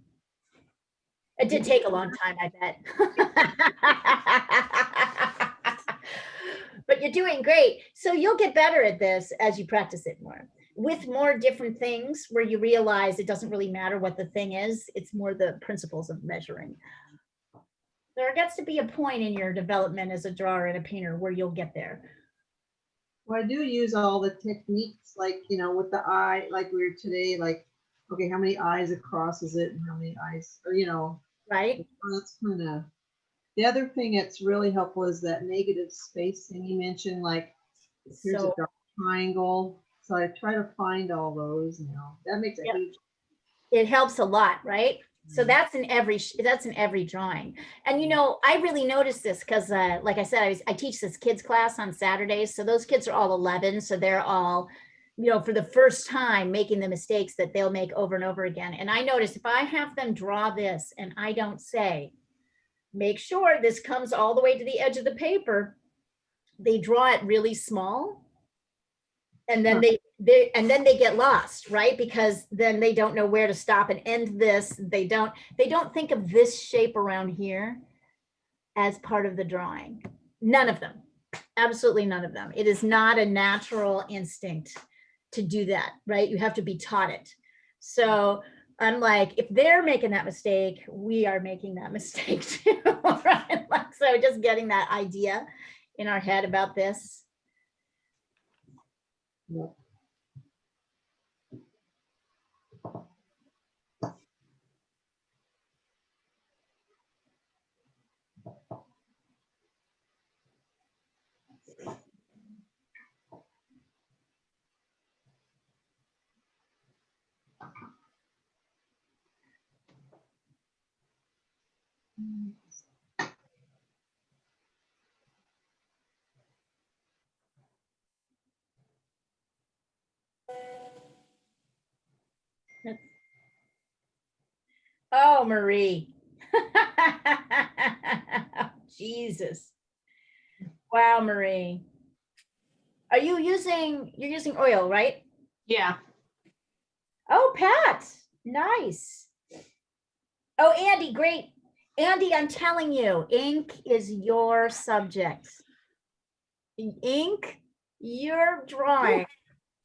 It did take a long time, I bet. But you're doing great. So you'll get better at this as you practice it more. With more different things where you realize it doesn't really matter what the thing is, it's more the principles of measuring. There gets to be a point in your development as a drawer and a painter where you'll get there. well, I do use all the techniques, like, with the eye, like we were today, like, okay, how many eyes across is it and how many eyes, or, Right? that's kind of, the other thing that's really helpful is that negative space thing you mentioned, like here's So a dark triangle. So I try to find all those, that makes a Yep. huge. it helps a lot, right? So that's in every drawing. And I really noticed this because like I said, I teach this kids class on Saturdays. So those kids are all 11. So they're all, for the first time making the mistakes that they'll make over and over again. And I noticed if I have them draw this and I don't say, make sure this comes all the way to the edge of the paper, they draw it really small. And then they get lost, right? Because then they don't know where to stop and end this. They don't think of this shape around here as part of the drawing. None of them, absolutely none of them. It is not a natural instinct to do that, right? You have to be taught it. So I'm like, if they're making that mistake, we are making that mistake too, right? So just getting that idea in our head about this. Yep. Oh, Marie. Jesus. Wow, Marie. You're using oil, right? Yeah. Oh, Pat, nice. Oh, Andy, great. Andy, I'm telling you, ink is your subject. Ink, your drawing.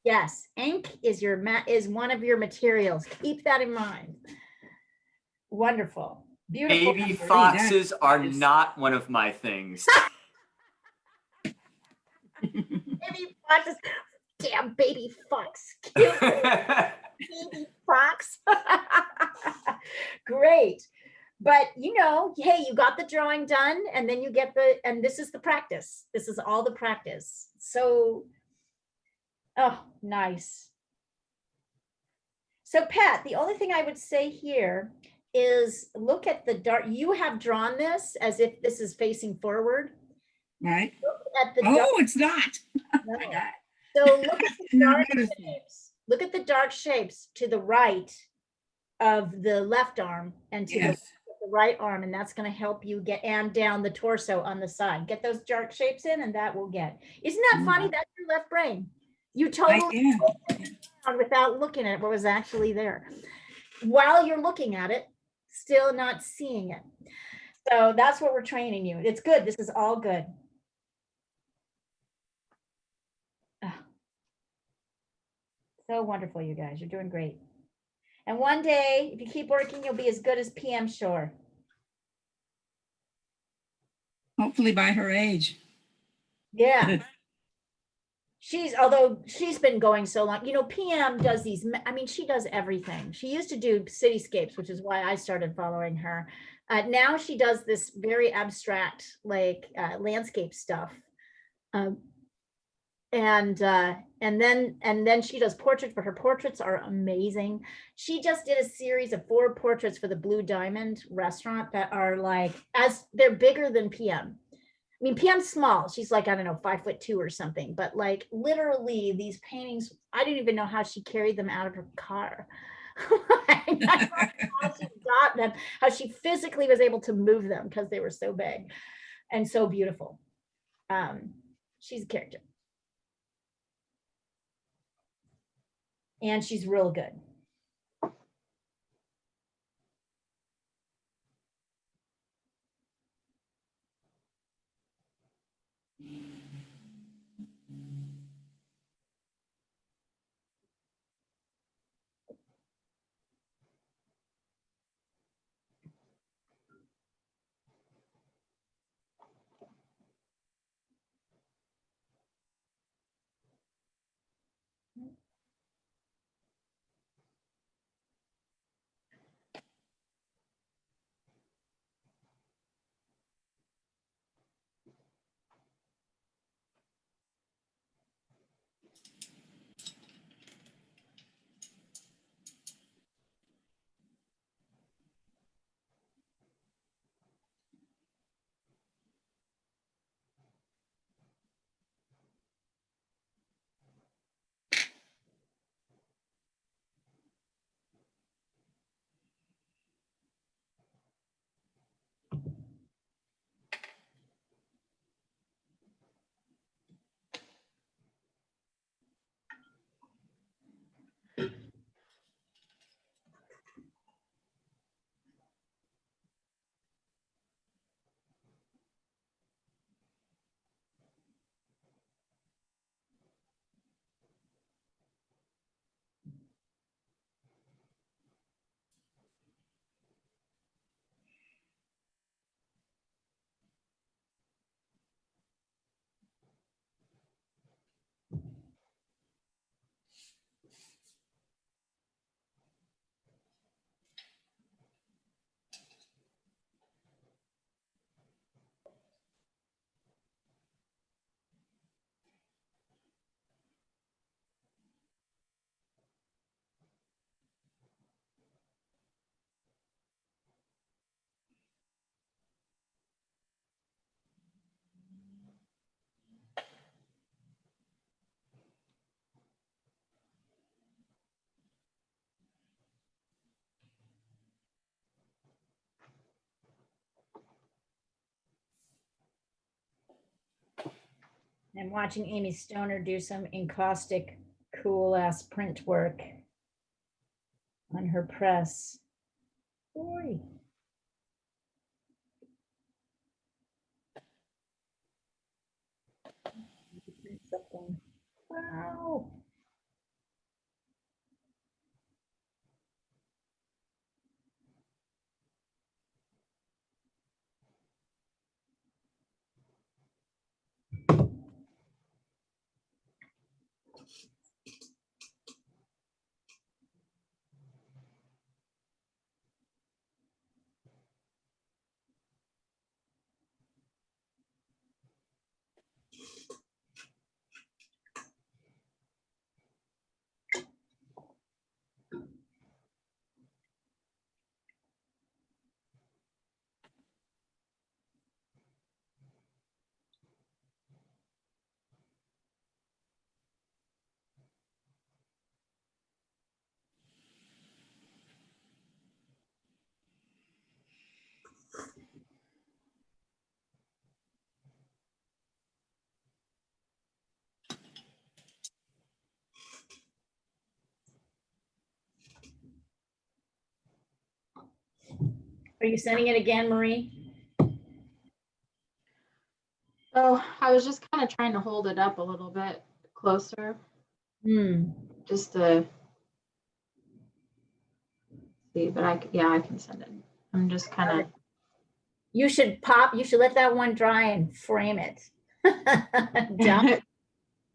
Yes, ink is one of your materials. Keep that in mind. Wonderful. Beautiful. Baby foxes are not one of my things. Baby foxes. Damn baby fox. Cute baby fox. Great. But hey, you got the drawing done, and then you get and this is the practice. This is all the practice. So, oh, nice. So Pat, the only thing I would say here is look at the dark. You have drawn this as if this is facing forward. Right. Look at the dark. It's not. No. Oh my God. So look at the dark shapes. Look at the dark shapes to the right of the left arm and to the right arm, and that's going to help you get and down the torso on the side. Get those dark shapes in, and that will get. Isn't that funny? That's your left brain. You totally without looking at what was actually there. While you're looking at it, still not seeing it. So that's what we're training you. It's good. This is all good. So wonderful, you guys. You're doing great. And one day, if you keep working, you'll be as good as PM Shore. Hopefully by her age. Yeah. Although she's been going so long, PM does these, she does everything. She used to do cityscapes, which is why I started following her. Now she does this very abstract, landscape stuff. And then she does portraits, but her portraits are amazing. She just did a series of 4 portraits for the Blue Diamond restaurant that are they're bigger than PM. I mean, Pam's small. She's like, I don't know, 5'2" or something. But like literally these paintings, I didn't even know how she carried them out of her car. I don't know how she got them, how she physically was able to move them because they were so big and so beautiful. She's a character. And she's real good. And watching Amy Stoner do some encaustic, cool ass print work on her press. Boy. Something. Wow. Are you sending it again, Marie? Oh, I was just kind of trying to hold it up a little bit closer, just to see, but yeah, I can send it. I'm just kind of. You should let that one dry and frame it. Don't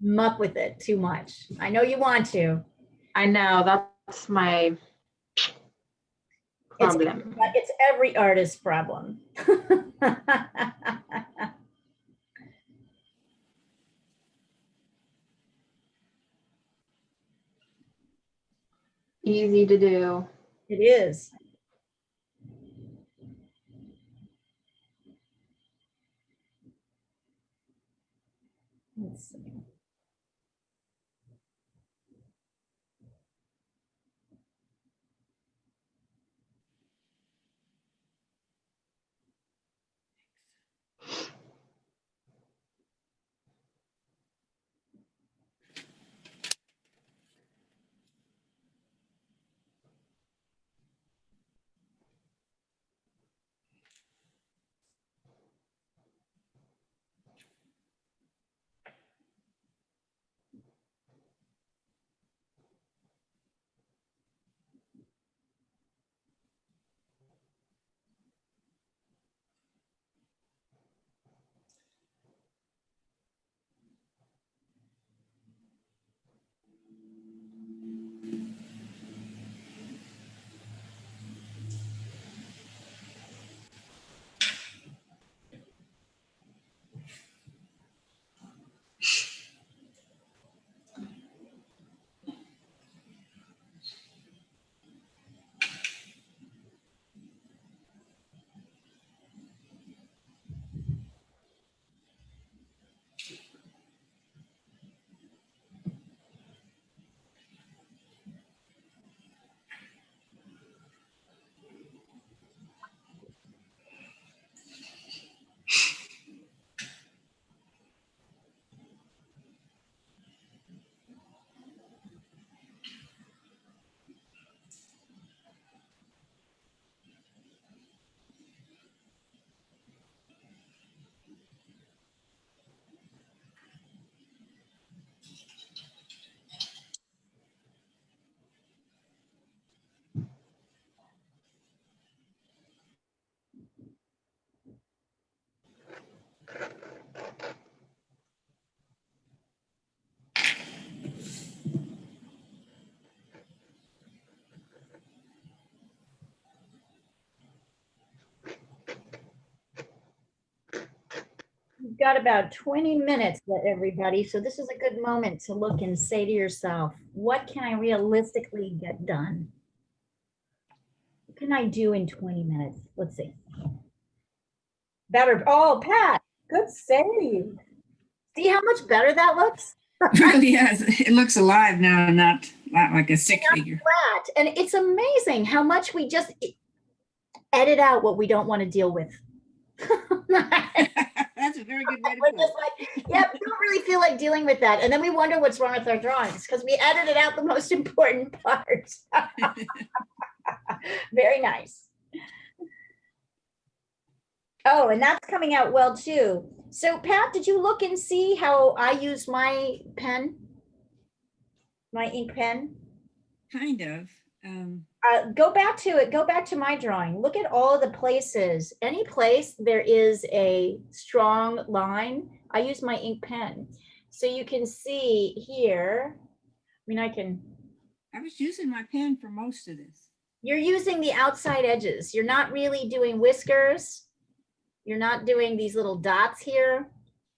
muck with it too much. I know you want to. I know, that's my problem. It's every artist's problem. Easy to do. It is. Let's see. You've got about 20 minutes, everybody. So this is a good moment to look and say to yourself, what can I realistically get done? What can I do in 20 minutes? Let's see. Better. Oh, Pat, good save. See how much better that looks? Really, yes, it looks alive now, not like a stick figure. Flat. And it's amazing how much we just edit out what we don't want to deal with. That's a very good way to We're put just it. like, yeah, we don't really feel like dealing with that. And then we wonder what's wrong with our drawings because we edited out the most important parts. Very nice. Oh, and that's coming out well too. So Pat, did you look and see how I use my pen? My ink pen? Kind of. Go back to it. Go back to my drawing. Look at all the places. Any place there is a strong line, I use my ink pen. So you can see here, I mean, I was using my pen for most of this. you're using the outside edges. You're not really doing whiskers. You're not doing these little dots here.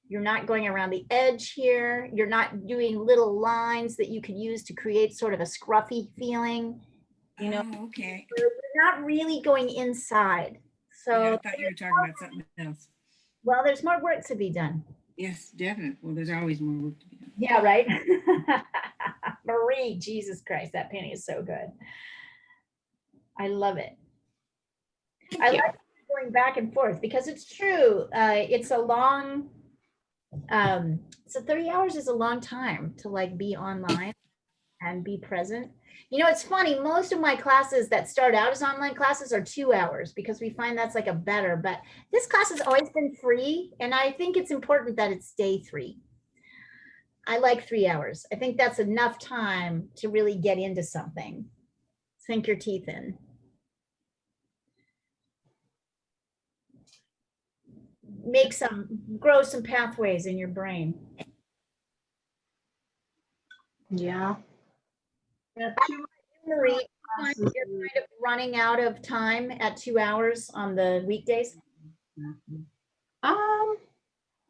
You're not going around the edge here. You're not doing little lines that you could use to create sort of a scruffy feeling. You know, Oh, okay. you're not really going inside. So, Yeah, I thought you were talking about something else. well, there's more work to be done. Yes, definitely. Well, there's always more work to be done. Yeah, right. Marie, Jesus Christ, that painting is so good. I love it. I like going back and forth because it's true. It's a long, so 30 hours is a long time to like be online and be present. You know, it's funny, most of my classes that start out as online classes are 2 hours because we find that's like a better, but this class has always been free. And I think it's important that it's day 3. I like 3 hours. I think that's enough time to really get into something, sink your teeth in. Grow some pathways in your brain. Yeah. Yeah, 2 Marie, classes you're are- kind of running out of time at 2 hours on the weekdays?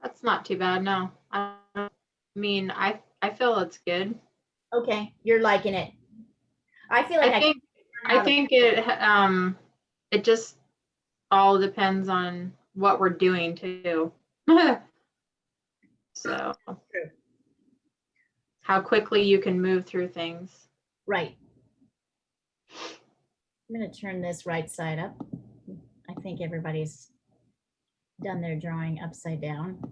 That's not too bad. No, I mean, I feel it's good. Okay, you're liking it. I feel like I think it just all depends on what we're doing too. So True. how quickly you can move through things. Right. I'm gonna turn this right side up. I think everybody's done their drawing upside down.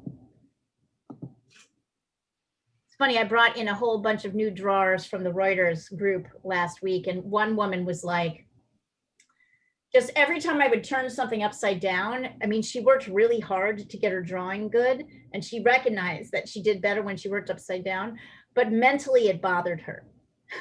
It's funny, I brought in a whole bunch of new drawers from the Reuters group last week, and one woman was like, just every time I would turn something upside down, I mean, she worked really hard to get her drawing good, and she recognized that she did better when she worked upside down, but mentally it bothered her.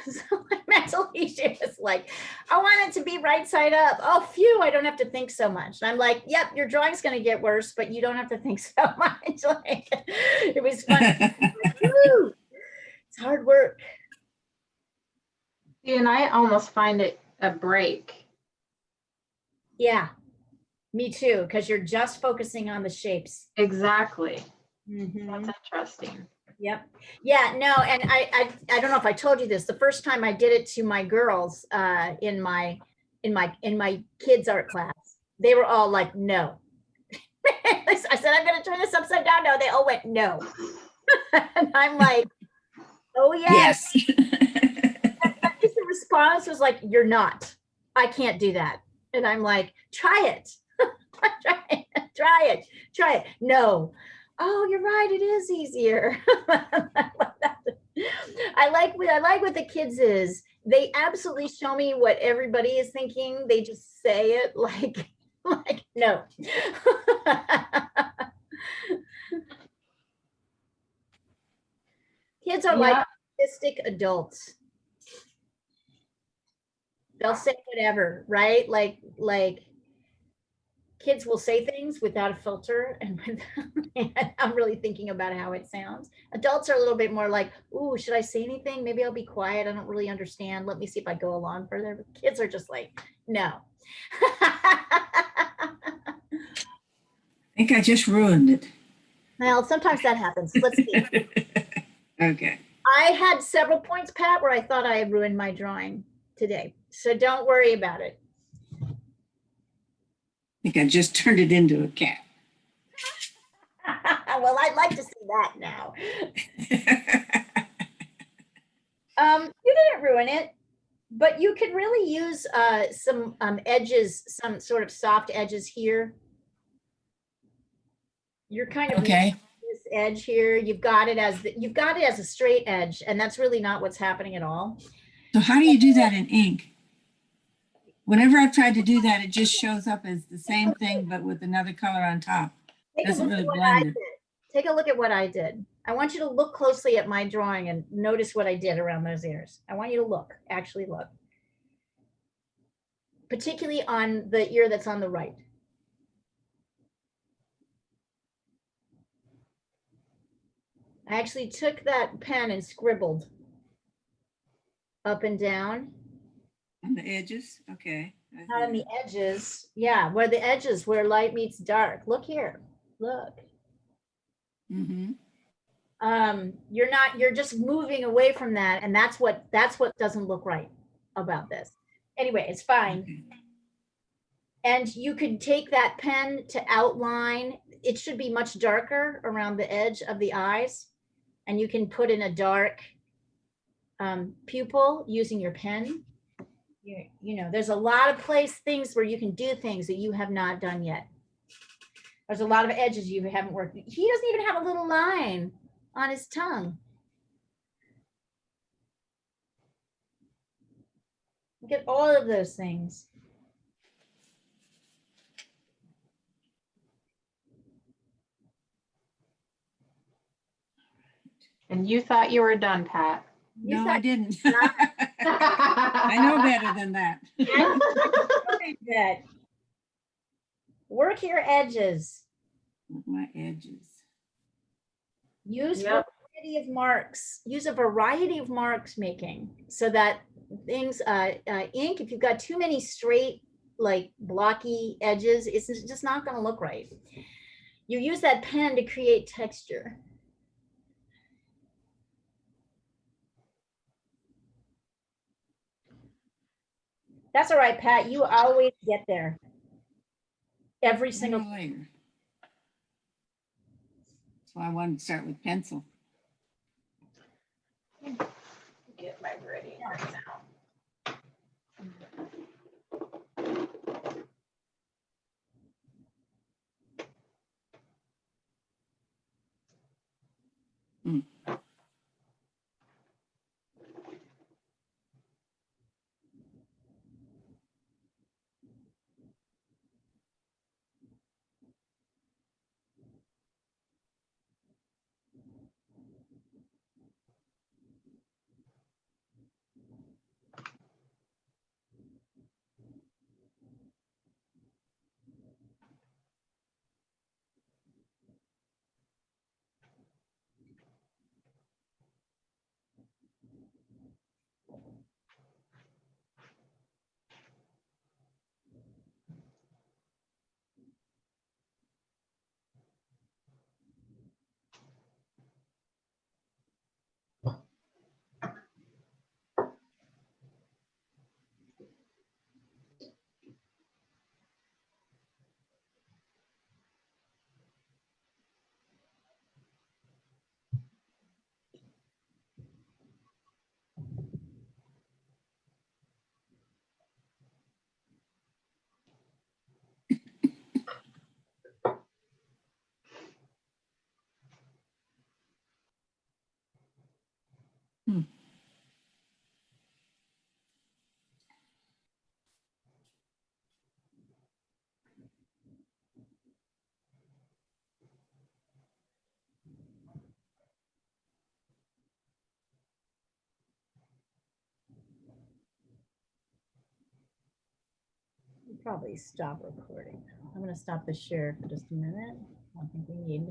So mentally she was like, I want it to be right side up. Oh, phew, I don't have to think so much. And I'm like, yep, your drawing's going to get worse, but you don't have to think so much. Like, it was fun. Like, woo, it's hard work. See, and I almost find it a break. Yeah, me too, because you're just focusing on the shapes. Exactly. Mhm. That's interesting. Yep. Yeah, no, and I don't know if I told you this. The first time I did it to my girls in my kids art class, they were all like, no. I said, I'm gonna turn this upside down. No, they all went, no. And I'm like, oh yes. Yes. The response was like, you're not. I can't do that. And I'm like, try it. Try it. No. Oh, you're right. It is easier. I like what the kids is. They absolutely show me what everybody is thinking. They just say it like no. Kids are like autistic adults. They'll say whatever, right? Like kids will say things without a filter, and I'm really thinking about how it sounds. Adults are a little bit more like, ooh, should I say anything? Maybe I'll be quiet. I don't really understand. Let me see if I go along further. But kids are just like, no. I think I just ruined it. Well, sometimes that happens. Let's see. Okay. I had several points, Pat, where I thought I had ruined my drawing today. So don't worry about it. I think I just turned it into a cat. Well, I'd like to see that now. You didn't ruin it, but you could really use some edges, some sort of soft edges here. You're kind of Okay. this edge here. You've got it as a straight edge, and that's really not what's happening at all. So how do you do that in ink? Whenever I've tried to do that, it just shows up as the same thing, but with another color on top. Doesn't really blend it. Take a look at what I did. I want you to look closely at my drawing and notice what I did around those ears. I want you to look, actually look. Particularly on the ear that's on the right. I actually took that pen and scribbled up and down. On the edges? Okay. Not on the edges. Yeah, where the edges, where light meets dark. Look here. Look. Mm-hmm. You're just moving away from that, and that's what doesn't look right about this. Anyway, it's fine. Okay. And you could take that pen to outline. It should be much darker around the edge of the eyes, and you can put in a dark pupil using your pen. You know, there's a lot of things where you can do things that you have not done yet. There's a lot of edges you haven't worked. He doesn't even have a little line on his tongue. Look at all of those things. And you thought you were done, Pat. No, I didn't. I know better than that. Work your edges. With my edges. Use a variety of marks. Use a variety of marks making so that things, ink, if you've got too many straight, like blocky edges, it's just not going to look right. You use that pen to create texture. That's all right, Pat. You always get there. Every single layer. That's why I wanted to start with pencil. Get my gritty out. Probably stop recording now. I'm gonna stop the share for just a minute. I don't think we need